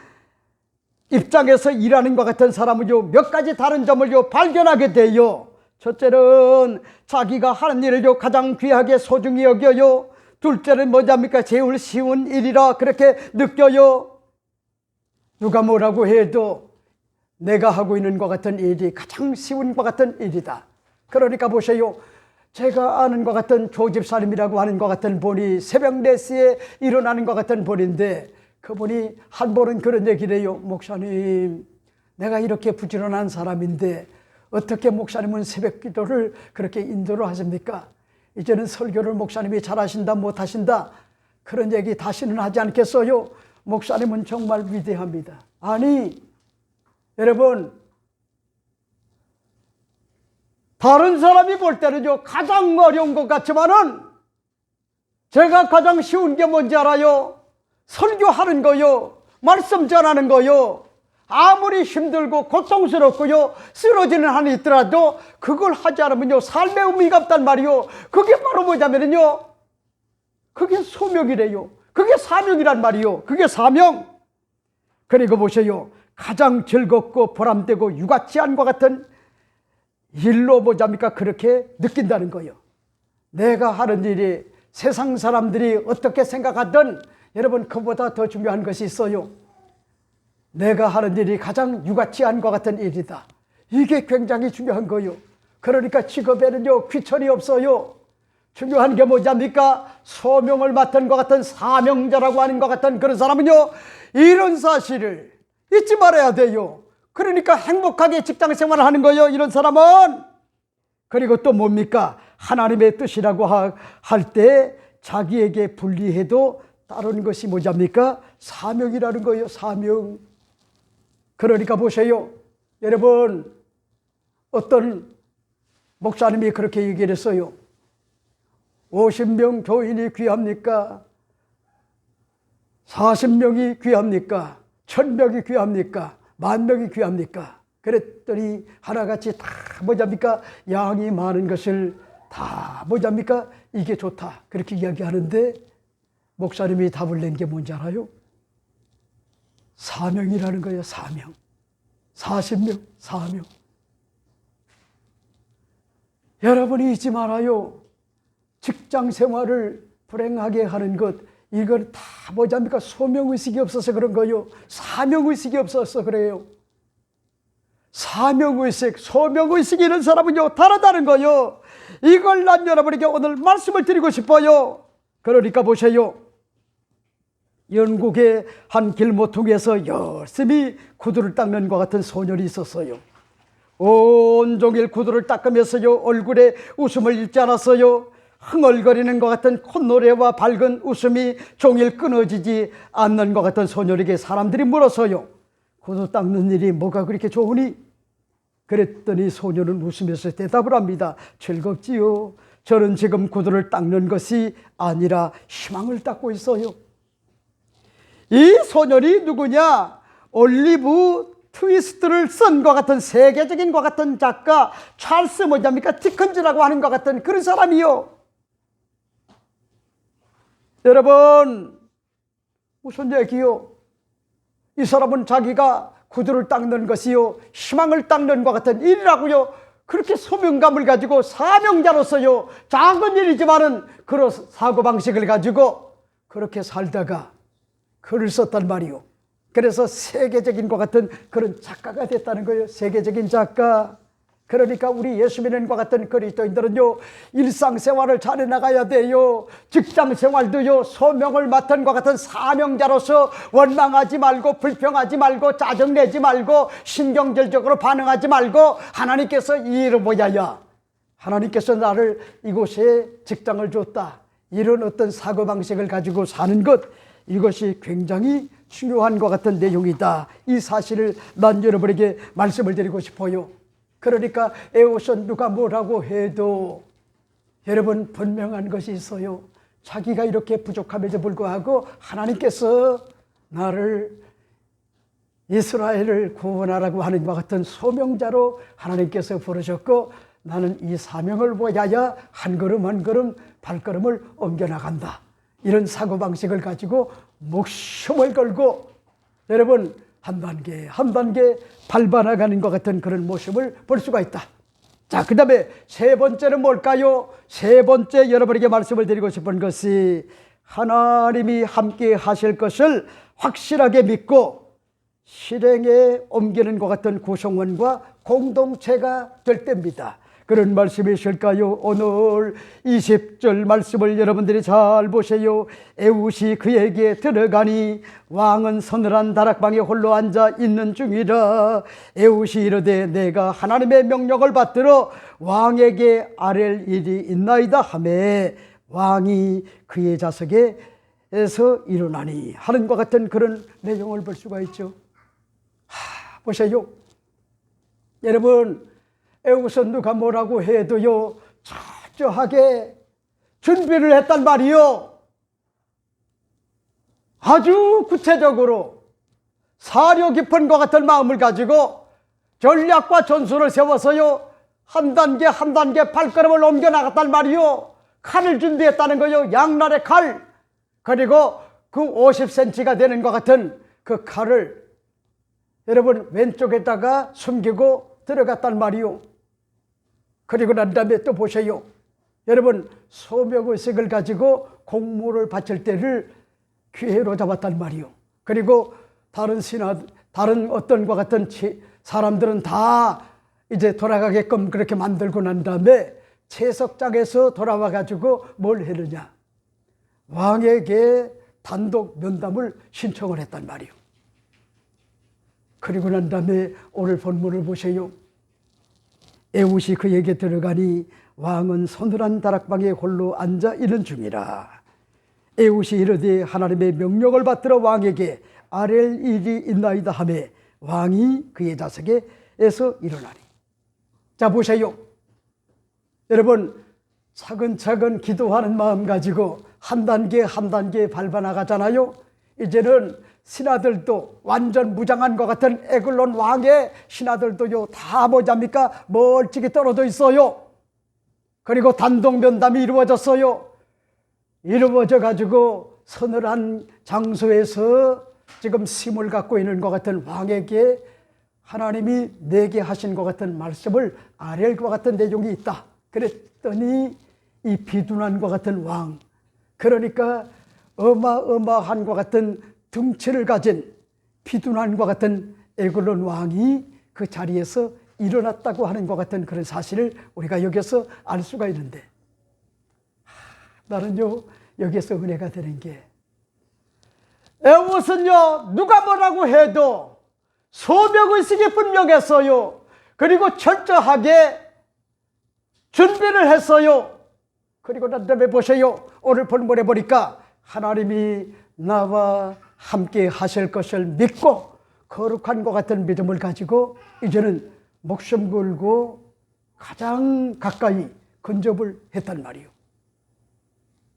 입장에서 일하는 것 같은 사람은요 몇 가지 다른 점을요 발견하게 돼요. 첫째는 자기가 하는 일을요 가장 귀하게 소중히 여겨요. 둘째는 뭐냐입니까? 제일 쉬운 일이라 그렇게 느껴요. 누가 뭐라고 해도 내가 하고 있는 것 같은 일이 가장 쉬운 것 같은 일이다. 그러니까 보세요, 제가 아는 것 같은 조집사님이라고 하는 것 같은 분이 새벽 4시에 일어나는 것 같은 분인데, 그분이 한 번은 그런 얘기를 해요. 목사님, 내가 이렇게 부지런한 사람인데 어떻게 목사님은 새벽 기도를 그렇게 인도를 하십니까? 이제는 설교를 목사님이 잘하신다 못하신다 그런 얘기 다시는 하지 않겠어요? 목사님은 정말 위대합니다. 아니, 여러분, 다른 사람이 볼 때는요 가장 어려운 것 같지만은 제가 가장 쉬운 게 뭔지 알아요? 설교하는 거요, 말씀 전하는 거요. 아무리 힘들고 고통스럽고요 쓰러지는 한이 있더라도 그걸 하지 않으면요 삶의 의미가 없단 말이요. 그게 바로 뭐냐면요, 그게 소명이래요. 그게 사명이란 말이요. 그게 사명. 그리고 보세요, 가장 즐겁고 보람되고 유가치한 것 같은 일로 뭐잡니까 그렇게 느낀다는 거예요. 내가 하는 일이 세상 사람들이 어떻게 생각하든 여러분 그보다 더 중요한 것이 있어요. 내가 하는 일이 가장 유가치한 것 같은 일이다. 이게 굉장히 중요한 거예요. 그러니까 직업에는요 귀천이 없어요. 중요한 게 뭐냐입니까? 소명을 맡은 것 같은 사명자라고 하는 것 같은 그런 사람은요 이런 사실을 잊지 말아야 돼요. 그러니까 행복하게 직장생활을 하는 거예요 이런 사람은. 그리고 또 뭡니까? 하나님의 뜻이라고 할 때 자기에게 불리해도 따르는 것이 뭐냐입니까? 사명이라는 거예요. 사명. 그러니까 보세요 여러분, 어떤 목사님이 그렇게 얘기를 했어요. 50명 교인이 귀합니까? 40명이 귀합니까? 1000명이 귀합니까? 10,000명이 귀합니까? 그랬더니 하나같이 다 뭐냐입니까? 양이 많은 것을 다 뭐냐입니까? 이게 좋다 그렇게 이야기하는데 목사님이 답을 낸 게 뭔지 알아요? 사명이라는 거예요. 사명. 40명, 사명. 여러분이 잊지 말아요. 직장 생활을 불행하게 하는 것, 이건 다 뭐냐입니까? 소명의식이 없어서 그런 거예요. 사명의식이 없어서 그래요. 사명의식, 소명의식이 있는 사람은요 다르다는 거예요. 이걸 난 여러분에게 오늘 말씀을 드리고 싶어요. 그러니까 보세요. 영국의 한 길모퉁이에서 열심히 구두를 닦는 것 같은 소년이 있었어요. 온종일 구두를 닦으면서요 얼굴에 웃음을 잃지 않았어요. 흥얼거리는 것 같은 콧노래와 밝은 웃음이 종일 끊어지지 않는 것 같은 소년에게 사람들이 물었어요. 구두 닦는 일이 뭐가 그렇게 좋으니? 그랬더니 소년은 웃으면서 대답을 합니다. 즐겁지요. 저는 지금 구두를 닦는 것이 아니라 희망을 닦고 있어요. 이 소년이 누구냐? 올리브 트위스트를 쓴 것 같은 세계적인 것 같은 작가 찰스 뭐냐입니까? 디컨즈라고 하는 것 같은 그런 사람이요. 여러분 무슨 얘기요? 이 사람은 자기가 구두를 닦는 것이요 희망을 닦는 것 같은 일이라고요 그렇게 소명감을 가지고 사명자로서요 작은 일이지만은 그런 사고방식을 가지고 그렇게 살다가 글을 썼단 말이요. 그래서 세계적인 것 같은 그런 작가가 됐다는 거예요. 세계적인 작가. 그러니까 우리 예수 믿는 것 같은 그리스도인들은요 일상생활을 잘 해나가야 돼요. 직장생활도요 소명을 맡은 것 같은 사명자로서 원망하지 말고 불평하지 말고 짜증내지 말고 신경질적으로 반응하지 말고 하나님께서 이 일을 뭐야야 하나님께서 나를 이곳에 직장을 줬다 이런 어떤 사고방식을 가지고 사는 것, 이것이 굉장히 중요한 것 같은 내용이다. 이 사실을 난 여러분에게 말씀을 드리고 싶어요. 그러니까 에오선 누가 뭐라고 해도 여러분 분명한 것이 있어요. 자기가 이렇게 부족함에도 불구하고 하나님께서 나를 이스라엘을 구원하라고 하는 것 같은 소명자로 하나님께서 부르셨고 나는 이 사명을 보야야 한 걸음 한 걸음 발걸음을 옮겨나간다. 이런 사고방식을 가지고 목숨을 걸고 여러분 한 단계 한 단계 밟아나가는 것 같은 그런 모습을 볼 수가 있다. 자, 그 다음에 세 번째는 뭘까요? 세 번째 여러분에게 말씀을 드리고 싶은 것이 하나님이 함께 하실 것을 확실하게 믿고 실행에 옮기는 것 같은 구성원과 공동체가 될 때입니다. 그런 말씀이실까요? 오늘 20절 말씀을 여러분들이 잘 보세요. 에웃이 그에게 들어가니 왕은 서늘한 다락방에 홀로 앉아 있는 중이라. 에웃이 이르되 내가 하나님의 명령을 받들어 왕에게 아랠 일이 있나이다 하매 왕이 그의 좌석에서 일어나니 하는 것 같은 그런 내용을 볼 수가 있죠. 보세요. 여러분 에웃은 누가 뭐라고 해도요 철저하게 준비를 했단 말이요. 아주 구체적으로 사려 깊은 것 같은 마음을 가지고 전략과 전술을 세워서요 한 단계 한 단계 발걸음을 옮겨 나갔단 말이요. 칼을 준비했다는 거요. 양날의 칼. 그리고 그 50cm가 되는 것 같은 그 칼을 여러분 왼쪽에다가 숨기고 들어갔단 말이요. 그리고 난 다음에 또 보세요. 여러분 소명의식을 가지고 공무를 바칠 때를 기회로 잡았단 말이요. 그리고 다른 어떤과 같은 사람들은 다 이제 돌아가게끔 그렇게 만들고 난 다음에 채석장에서 돌아와 가지고 뭘 했느냐, 왕에게 단독 면담을 신청을 했단 말이요. 그리고 난 다음에 오늘 본문을 보세요. 에훗이 그에게 들어가니 왕은 서늘한 다락방에 홀로 앉아 있는 중이라. 에훗이 이르되 하나님의 명령을 받들어 왕에게 아랠 일이 있나이다 하매 왕이 그의 좌석에서 일어나니. 자, 보세요. 여러분, 차근차근 기도하는 마음 가지고 한 단계 한 단계 밟아 나가잖아요. 이제는 신하들도 완전 무장한 것 같은 에글론 왕의 신하들도요, 다 뭐잡니까? 멀찍이 떨어져 있어요. 그리고 단독 면담이 이루어졌어요. 이루어져 가지고 서늘한 장소에서 지금 심을 갖고 있는 것 같은 왕에게 하나님이 내게 하신 것 같은 말씀을 아랠 것 같은 내용이 있다. 그랬더니 이 비둔한 것 같은 왕, 그러니까 어마어마한 것 같은 등치를 가진 비둔한 것 같은 에글론 왕이 그 자리에서 일어났다고 하는 것 같은 그런 사실을 우리가 여기서 알 수가 있는데, 나는요 여기에서 은혜가 되는 게, 에훗은요 누가 뭐라고 해도 소명의식이 분명했어요. 그리고 철저하게 준비를 했어요. 그리고 난 다음에 보세요. 오늘 본문에 보니까 하나님이 나와 함께 하실 것을 믿고 거룩한 것 같은 믿음을 가지고 이제는 목숨 걸고 가장 가까이 근접을 했단 말이에요.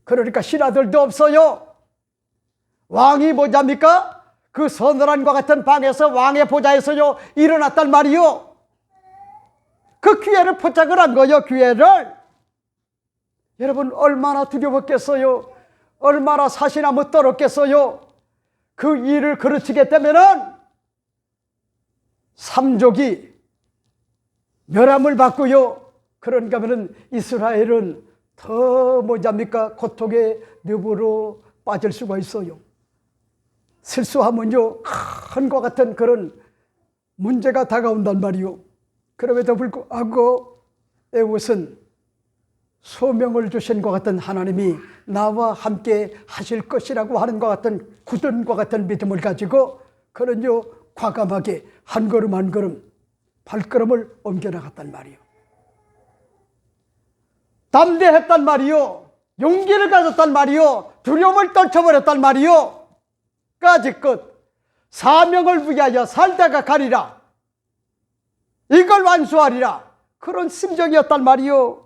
그러니까 신하들도 없어요. 왕이 뭐냐입니까? 그 서늘한 것 같은 방에서 왕의 보좌에서요 일어났단 말이요. 그 기회를 포착을 한 거예요. 기회를. 여러분, 얼마나 두려웠겠어요. 얼마나 사시나무 떨었겠어요. 그 일을 그르치게 되면은 삼족이 멸함을 받고요. 그런가 하면은 이스라엘은 더 뭐냐입니까? 고통의 늪으로 빠질 수가 있어요. 실수하면요 큰 것 같은 그런 문제가 다가온단 말이요. 그럼에도 불구하고 에훗은 소명을 주신 것 같은 하나님이 나와 함께 하실 것이라고 하는 것 같은 굳은 것 같은 믿음을 가지고 그는요 과감하게 한 걸음 한 걸음 발걸음을 옮겨나갔단 말이요. 담대했단 말이요. 용기를 가졌단 말이요. 두려움을 떨쳐버렸단 말이요. 까짓것 사명을 위하여 살다가 가리라, 이걸 완수하리라, 그런 심정이었단 말이요.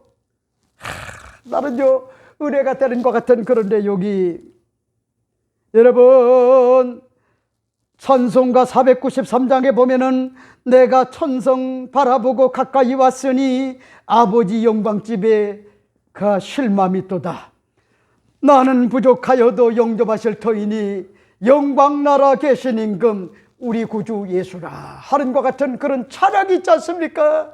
나는요 은혜가 되는 것 같은 그런 내용이, 여러분 찬송가 493장에 보면은 내가 천성 바라보고 가까이 왔으니 아버지 영광집에 가 실맘이 또다. 나는 부족하여도 영접하실 터이니 영광나라 계신 임금 우리 구주 예수라 하는 것 같은 그런 찬양이 있지 않습니까?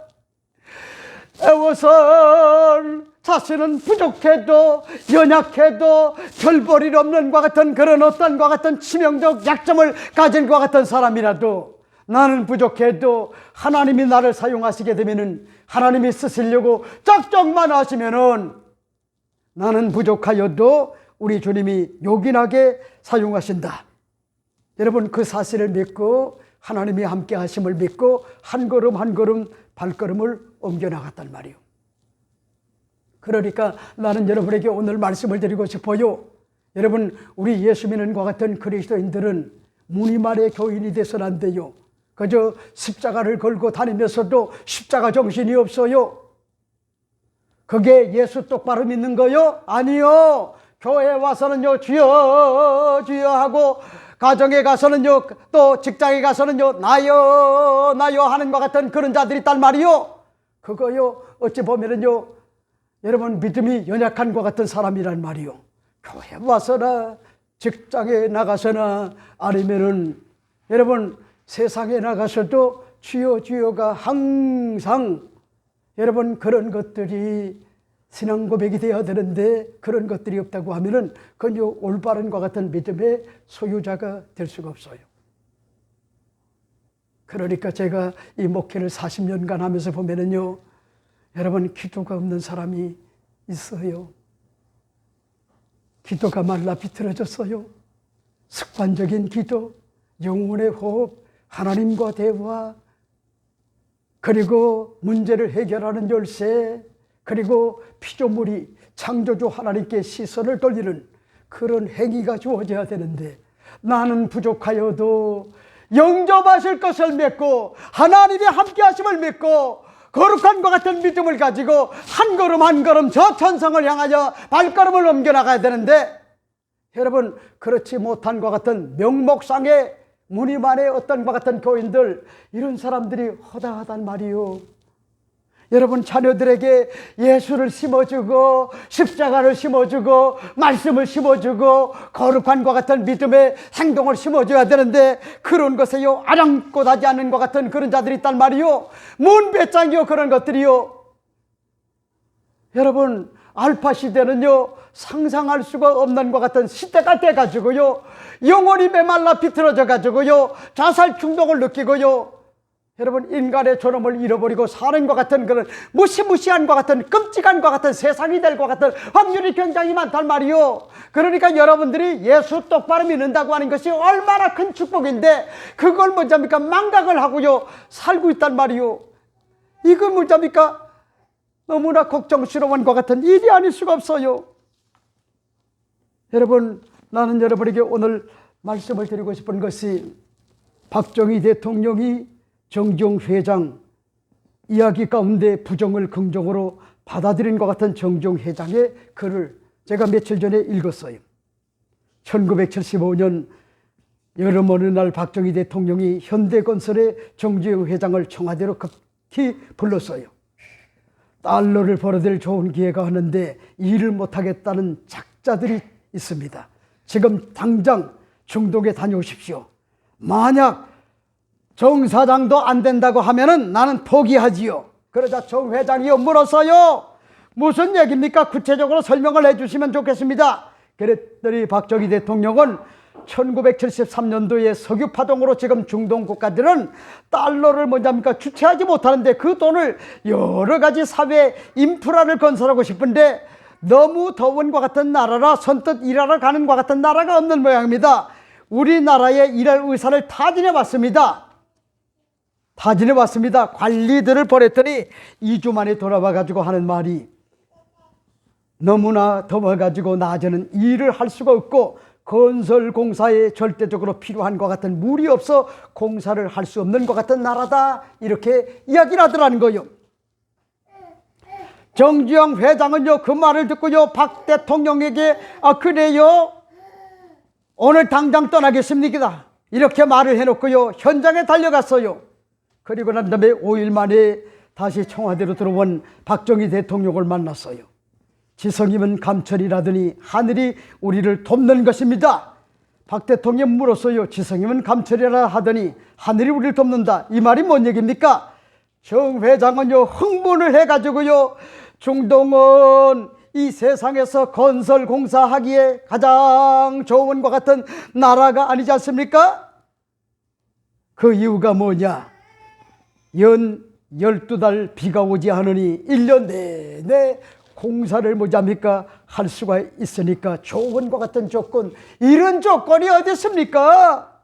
에워선 자신은 부족해도 연약해도 별 볼 일 없는 것 같은 그런 어떤 것 같은 치명적 약점을 가진 것 같은 사람이라도, 나는 부족해도 하나님이 나를 사용하시게 되면은, 하나님이 쓰시려고 작정만 하시면은 나는 부족하여도 우리 주님이 요긴하게 사용하신다. 여러분, 그 사실을 믿고 하나님이 함께 하심을 믿고 한 걸음 한 걸음 발걸음을 옮겨 나갔단 말이에요. 그러니까 나는 여러분에게 오늘 말씀을 드리고 싶어요. 여러분, 우리 예수 믿는 것 같은 그리스도인들은 무늬만의 교인이 돼서는 안 돼요. 그저 십자가를 걸고 다니면서도 십자가 정신이 없어요. 그게 예수 똑바로 믿는 거요? 아니요. 교회에 와서는요 주여 주여 하고, 가정에 가서는요, 또 직장에 가서는요 나요 나요 하는 것 같은 그런 자들이 있단 말이요. 그거요 어찌 보면은요 여러분 믿음이 연약한 것 같은 사람이란 말이요. 교회 와서나 직장에 나가서나 아니면은 여러분 세상에 나가서도 주여 주여가 항상 여러분 그런 것들이 신앙 고백이 되어야 되는데 그런 것들이 없다고 하면은 그건 올바른 것 같은 믿음의 소유자가 될 수가 없어요. 그러니까 제가 이 목회를 40년간 하면서 보면은요, 여러분, 기도가 없는 사람이 있어요. 기도가 말라 비틀어졌어요. 습관적인 기도, 영혼의 호흡, 하나님과 대화, 그리고 문제를 해결하는 열쇠, 그리고 피조물이 창조주 하나님께 시선을 돌리는 그런 행위가 주어져야 되는데, 나는 부족하여도 영접하실 것을 믿고 하나님의 함께 하심을 믿고 거룩한 것 같은 믿음을 가지고 한 걸음 한 걸음 저 천성을 향하여 발걸음을 옮겨나가야 되는데, 여러분, 그렇지 못한 것 같은 명목상의 무늬만의 어떤 것 같은 교인들, 이런 사람들이 허다하단 말이요. 여러분, 자녀들에게 예수를 심어주고 십자가를 심어주고 말씀을 심어주고 거룩한 것 같은 믿음의 행동을 심어줘야 되는데, 그런 것에요 아랑곳하지 않는 것 같은 그런 자들이 있단 말이요. 뭔 배짱이요 그런 것들이요. 여러분, 알파 시대는요 상상할 수가 없는 것 같은 시대가 돼가지고요, 영혼이 메말라 비틀어져 가지고요 자살 충동을 느끼고요, 여러분, 인간의 존엄을 잃어버리고 사는 것 같은 그런 무시무시한 것 같은 끔찍한 것 같은 세상이 될 것 같은 확률이 굉장히 많단 말이요. 그러니까 여러분들이 예수 똑바로 믿는다고 하는 것이 얼마나 큰 축복인데, 그걸 뭐합니까 망각을 하고요 살고 있단 말이요. 이거 뭐합니까 너무나 걱정스러운 것 같은 일이 아닐 수가 없어요. 여러분, 나는 여러분에게 오늘 말씀을 드리고 싶은 것이, 박정희 대통령이 정종회장 이야기 가운데 부정을 긍정으로 받아들인 것 같은 정종회장의 글을 제가 며칠 전에 읽었어요. 1975년 여름 어느 날 박정희 대통령이 현대건설의 정주영 회장을 청와대로 급히 불렀어요. 달러를 벌어들 좋은 기회가 왔는데 일을 못하겠다는 작자들이 있습니다. 지금 당장 중동에 다녀오십시오. 만약 정 사장도 안 된다고 하면은 나는 포기하지요. 그러자 정 회장이 물었어요. 무슨 얘기입니까? 구체적으로 설명을 해주시면 좋겠습니다. 그랬더니 박정희 대통령은 1973년도에 석유 파동으로 지금 중동 국가들은 달러를 뭐냐입니까 주체하지 못하는데, 그 돈을 여러 가지 사회 인프라를 건설하고 싶은데 너무 더운 것 같은 나라라 선뜻 일하러 가는 것 같은 나라가 없는 모양입니다. 우리나라에 일할 의사를 타진해 왔습니다. 관리들을 보냈더니 2주 만에 돌아와 가지고 하는 말이, 너무나 더워 가지고 낮에는 일을 할 수가 없고 건설 공사에 절대적으로 필요한 것 같은 물이 없어 공사를 할 수 없는 것 같은 나라다, 이렇게 이야기를 하더라는 거예요. 정주영 회장은요 그 말을 듣고요 박 대통령에게 그래요 오늘 당장 떠나겠습니다 이렇게 말을 해놓고요 현장에 달려갔어요. 그리고 난 다음에 5일 만에 다시 청와대로 들어온 박정희 대통령을 만났어요. 지성이면 감철이라더니 하늘이 우리를 돕는 것입니다. 박 대통령 물었어요. 지성이면 감철이라 하더니 하늘이 우리를 돕는다, 이 말이 뭔 얘기입니까? 정 회장은요 흥분을 해가지고요, 중동은 이 세상에서 건설 공사하기에 가장 좋은 것 같은 나라가 아니지 않습니까? 그 이유가 뭐냐? 연 12달 비가 오지 않으니 1년 내내 공사를 뭐합니까 할 수가 있으니까 좋은 것 같은 조건, 이런 조건이 어디 있습니까?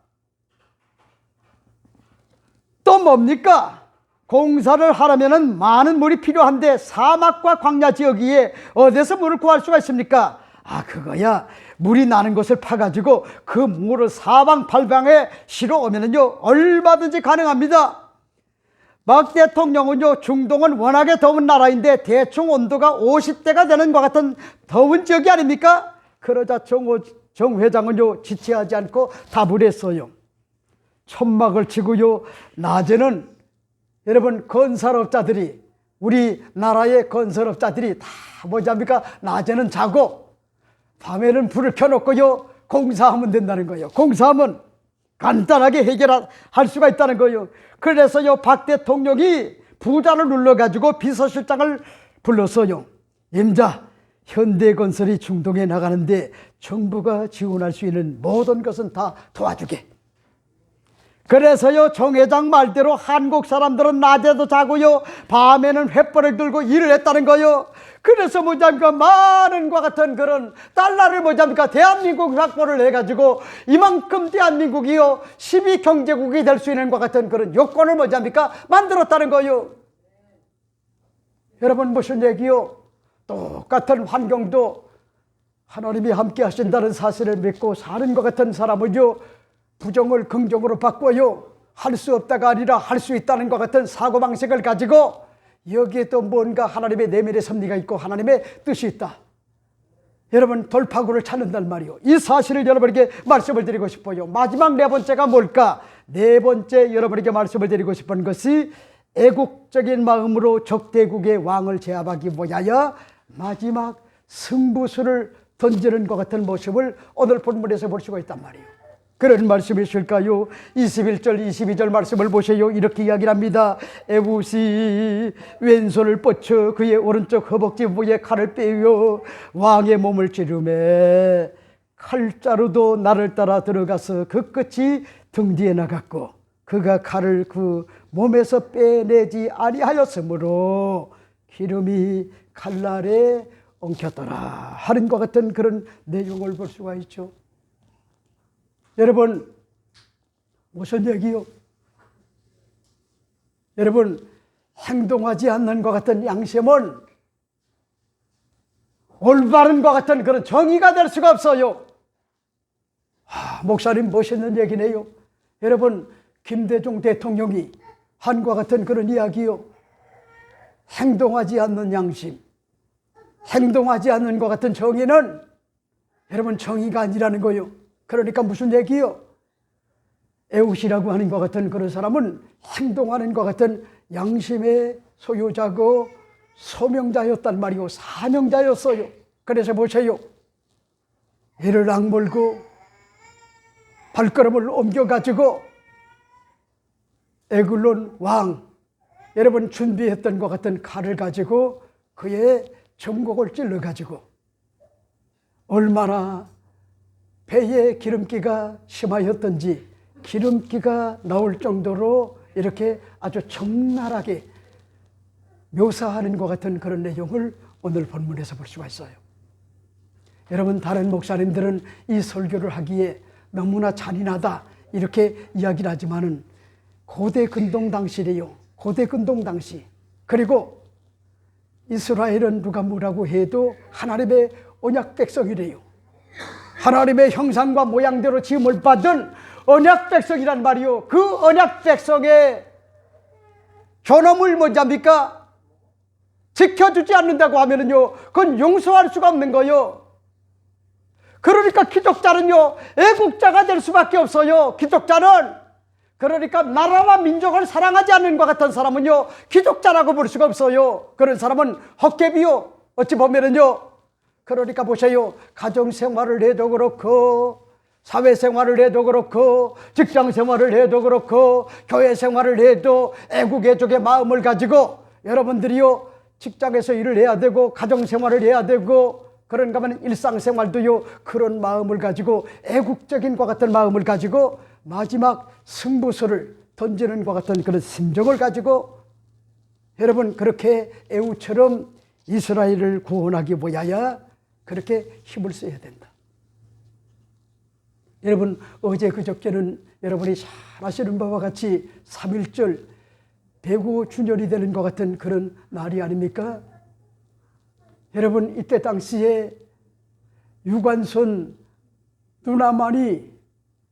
또 뭡니까? 공사를 하려면 많은 물이 필요한데 사막과 광야 지역이에 어디서 물을 구할 수가 있습니까? 그거야 물이 나는 곳을 파가지고 그 물을 사방팔방에 실어오면요 얼마든지 가능합니다. 박 대통령은요 중동은 워낙에 더운 나라인데 대충 온도가 50대가 되는 것 같은 더운 지역이 아닙니까? 그러자 정 회장은요 지체하지 않고 답을 했어요. 천막을 치고요 낮에는 여러분 건설업자들이, 우리 나라의 건설업자들이 다 뭐합니까 낮에는 자고 밤에는 불을 켜놓고요 공사하면 된다는 거예요. 공사하면 간단하게 해결할 수가 있다는 거예요. 그래서요 박 대통령이 부자를 눌러가지고 비서실장을 불렀어요. 임자, 현대건설이 중동에 나가는데 정부가 지원할 수 있는 모든 것은 다 도와주게. 그래서요, 정 회장 말대로 한국 사람들은 낮에도 자고요, 밤에는 횃불을 들고 일을 했다는 거요. 그래서 뭐냐니까 많은 과 같은 그런 달러를 뭐냐니까 대한민국 확보를 해가지고 이만큼 대한민국이요 12경제국이 될 수 있는 과 같은 그런 요건을 뭐냐니까 만들었다는 거요. 여러분, 무슨 얘기요? 똑같은 환경도 하나님이 함께 하신다는 사실을 믿고 사는 것 같은 사람은요, 부정을 긍정으로 바꿔요, 할 수 없다가 아니라 할 수 있다는 것 같은 사고방식을 가지고 여기에 또 뭔가 하나님의 내면의 섭리가 있고 하나님의 뜻이 있다. 여러분, 돌파구를 찾는단 말이요. 이 사실을 여러분에게 말씀을 드리고 싶어요. 마지막 네 번째가 뭘까? 네 번째 여러분에게 말씀을 드리고 싶은 것이 애국적인 마음으로 적대국의 왕을 제압하기 위하여 마지막 승부수를 던지는 것 같은 모습을 오늘 본문에서 볼 수가 있단 말이에요. 그런 말씀이실까요? 21절 22절 말씀을 보세요. 이렇게 이야기를 합니다. 에봇이 왼손을 뻗쳐 그의 오른쪽 허벅지 위에 칼을 빼어 왕의 몸을 찌르매 칼자루도 나를 따라 들어가서 그 끝이 등 뒤에 나갔고 그가 칼을 그 몸에서 빼내지 아니하였으므로 기름이 칼날에 엉켰더라 하는 것 같은 그런 내용을 볼 수가 있죠. 여러분, 무슨 얘기요? 여러분, 행동하지 않는 것 같은 양심은 올바른 것 같은 그런 정의가 될 수가 없어요. 목사님 멋있는 얘기네요. 여러분, 김대중 대통령이 한 것 같은 그런 이야기요. 행동하지 않는 양심, 행동하지 않는 것 같은 정의는 여러분 정의가 아니라는 거요. 그러니까 무슨 얘기요? 에웃이라고 하는 것 같은 그런 사람은 행동하는 것 같은 양심의 소유자고 소명자였단 말이요. 사명자였어요. 그래서 보세요. 이를 악물고 발걸음을 옮겨가지고 에글론 왕, 여러분 준비했던 것 같은 칼을 가지고 그의 정곡을 찔러가지고 얼마나 배에 기름기가 심하였던지 기름기가 나올 정도로 이렇게 아주 적나라하게 묘사하는 것 같은 그런 내용을 오늘 본문에서 볼 수가 있어요. 여러분, 다른 목사님들은 이 설교를 하기에 너무나 잔인하다 이렇게 이야기를 하지만은 고대 근동 당시래요. 고대 근동 당시. 그리고 이스라엘은 누가 뭐라고 해도 하나님의 언약 백성이래요. 하나님의 형상과 모양대로 지음을 받은 언약 백성이란 말이요. 그 언약 백성의 존엄을 뭐합니까? 지켜주지 않는다고 하면은요, 그건 용서할 수가 없는 거요. 그러니까 기독자는요, 애국자가 될 수밖에 없어요. 기독자는. 그러니까 나라와 민족을 사랑하지 않는 것 같은 사람은요, 기독자라고 볼 수가 없어요. 그런 사람은 헛개비요. 어찌 보면은요. 그러니까 보세요. 가정생활을 해도 그렇고 사회생활을 해도 그렇고 직장생활을 해도 그렇고 교회생활을 해도 애국애족의 마음을 가지고 여러분들이요, 직장에서 일을 해야 되고 가정생활을 해야 되고 그런가 하면 일상생활도요, 그런 마음을 가지고 애국적인 것 같은 마음을 가지고 마지막 승부수를 던지는 것 같은 그런 심정을 가지고 여러분, 그렇게 에웃처럼 이스라엘을 구원하기 위하여 그렇게 힘을 써야 된다. 여러분, 어제 그저께는 여러분이 잘 아시는 바와 같이 3.1절 대구준열이 되는 것 같은 그런 날이 아닙니까? 여러분, 이때 당시에 유관순 누나만이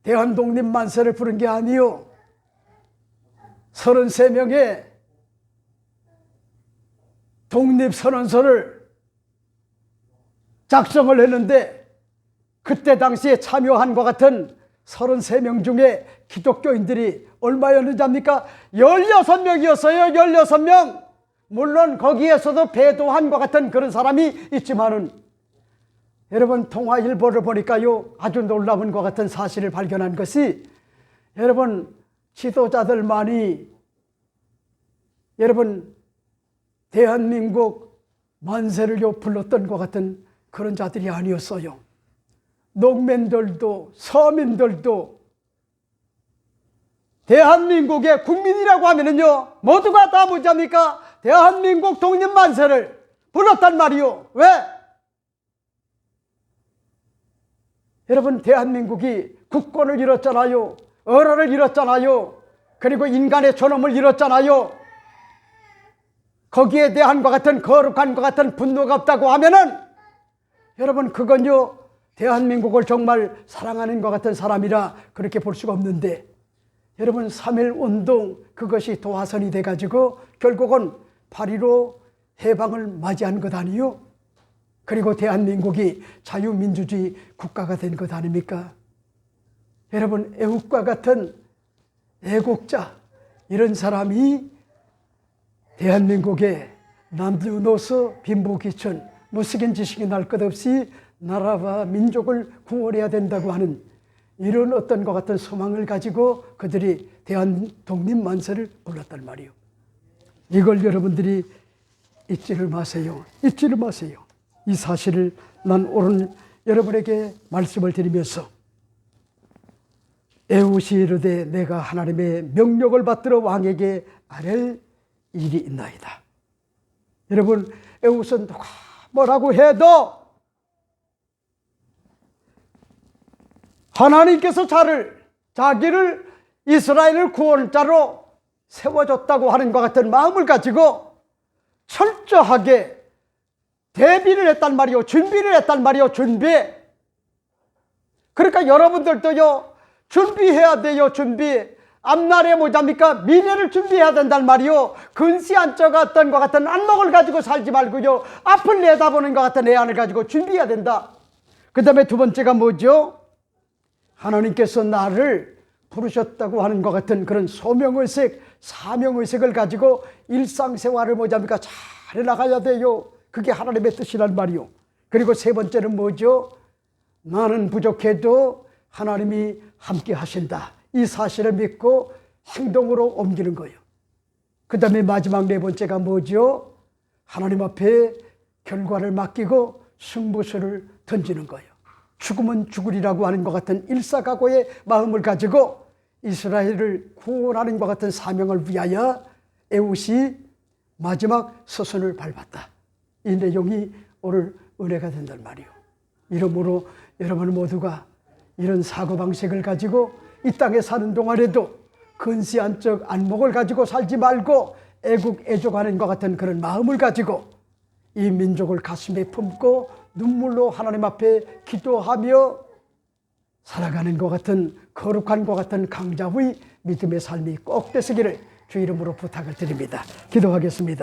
대한독립 만세를 부른 게 아니요, 33명의 독립선언서를 작성을 했는데 그때 당시에 참여한 것 같은 33명 중에 기독교인들이 얼마였는지 압니까? 16명이었어요. 16명. 물론 거기에서도 배도한 것 같은 그런 사람이 있지만은 여러분, 통화일보를 보니까요, 아주 놀라운 것 같은 사실을 발견한 것이 여러분, 지도자들만이 여러분 대한민국 만세를요 불렀던 것 같은 그런 자들이 아니었어요. 농민들도 서민들도 대한민국의 국민이라고 하면은요, 모두가 다 뭐합니까? 대한민국 독립만세를 불렀단 말이요. 왜? 여러분, 대한민국이 국권을 잃었잖아요. 언어를 잃었잖아요. 그리고 인간의 존엄을 잃었잖아요. 거기에 대한 것 같은 거룩한 것 같은 분노가 없다고 하면은 여러분, 그건요, 대한민국을 정말 사랑하는 것 같은 사람이라 그렇게 볼 수가 없는데, 여러분, 3.1 운동 그것이 도화선이 돼가지고 결국은 8.15 해방을 맞이한 것 아니요? 그리고 대한민국이 자유민주주의 국가가 된 것 아닙니까? 여러분, 애국과 같은 애국자, 이런 사람이 대한민국의 남녀노소 빈부귀천 무식인 지식이 날 것 없이 나라와 민족을 구원해야 된다고 하는 이런 어떤 것 같은 소망을 가지고 그들이 대한 독립만세를 불렀단 말이에요. 이걸 여러분들이 잊지를 마세요. 잊지를 마세요. 이 사실을 난 오늘 여러분에게 말씀을 드리면서 에웃이 이르되 내가 하나님의 명령을 받들어 왕에게 아랠 일이 있나이다. 여러분, 에웃은 누가 뭐라고 해도 하나님께서 자기를 이스라엘을 구원자로 세워줬다고 하는 것 같은 마음을 가지고 철저하게 대비를 했단 말이요. 준비를 했단 말이요. 준비. 그러니까 여러분들도요, 준비해야 돼요. 준비. 앞날에 뭐잡니까? 미래를 준비해야 된단 말이요. 근시안적 어떤 것 같은 안목을 가지고 살지 말고요, 앞을 내다보는 것 같은 애안을 가지고 준비해야 된다. 그 다음에 두 번째가 뭐죠? 하나님께서 나를 부르셨다고 하는 것 같은 그런 소명의식, 사명의식을 가지고 일상생활을 뭐잡니까? 잘 해나가야 돼요. 그게 하나님의 뜻이란 말이요. 그리고 세 번째는 뭐죠? 나는 부족해도 하나님이 함께 하신다. 이 사실을 믿고 행동으로 옮기는 거예요. 그 다음에 마지막 네 번째가 뭐죠? 하나님 앞에 결과를 맡기고 승부수를 던지는 거예요. 죽으면 죽으리라고 하는 것 같은 일사각오의 마음을 가지고 이스라엘을 구원하는 것 같은 사명을 위하여 에웃이 마지막 서선을 밟았다. 이 내용이 오늘 은혜가 된단 말이에요. 이러므로 여러분 모두가 이런 사고방식을 가지고 이 땅에 사는 동안에도 근시안적 안목을 가지고 살지 말고 애국애족하는 것 같은 그런 마음을 가지고 이 민족을 가슴에 품고 눈물로 하나님 앞에 기도하며 살아가는 것 같은 거룩한 것 같은 강자의 믿음의 삶이 꼭 되시기를 주 이름으로 부탁을 드립니다. 기도하겠습니다.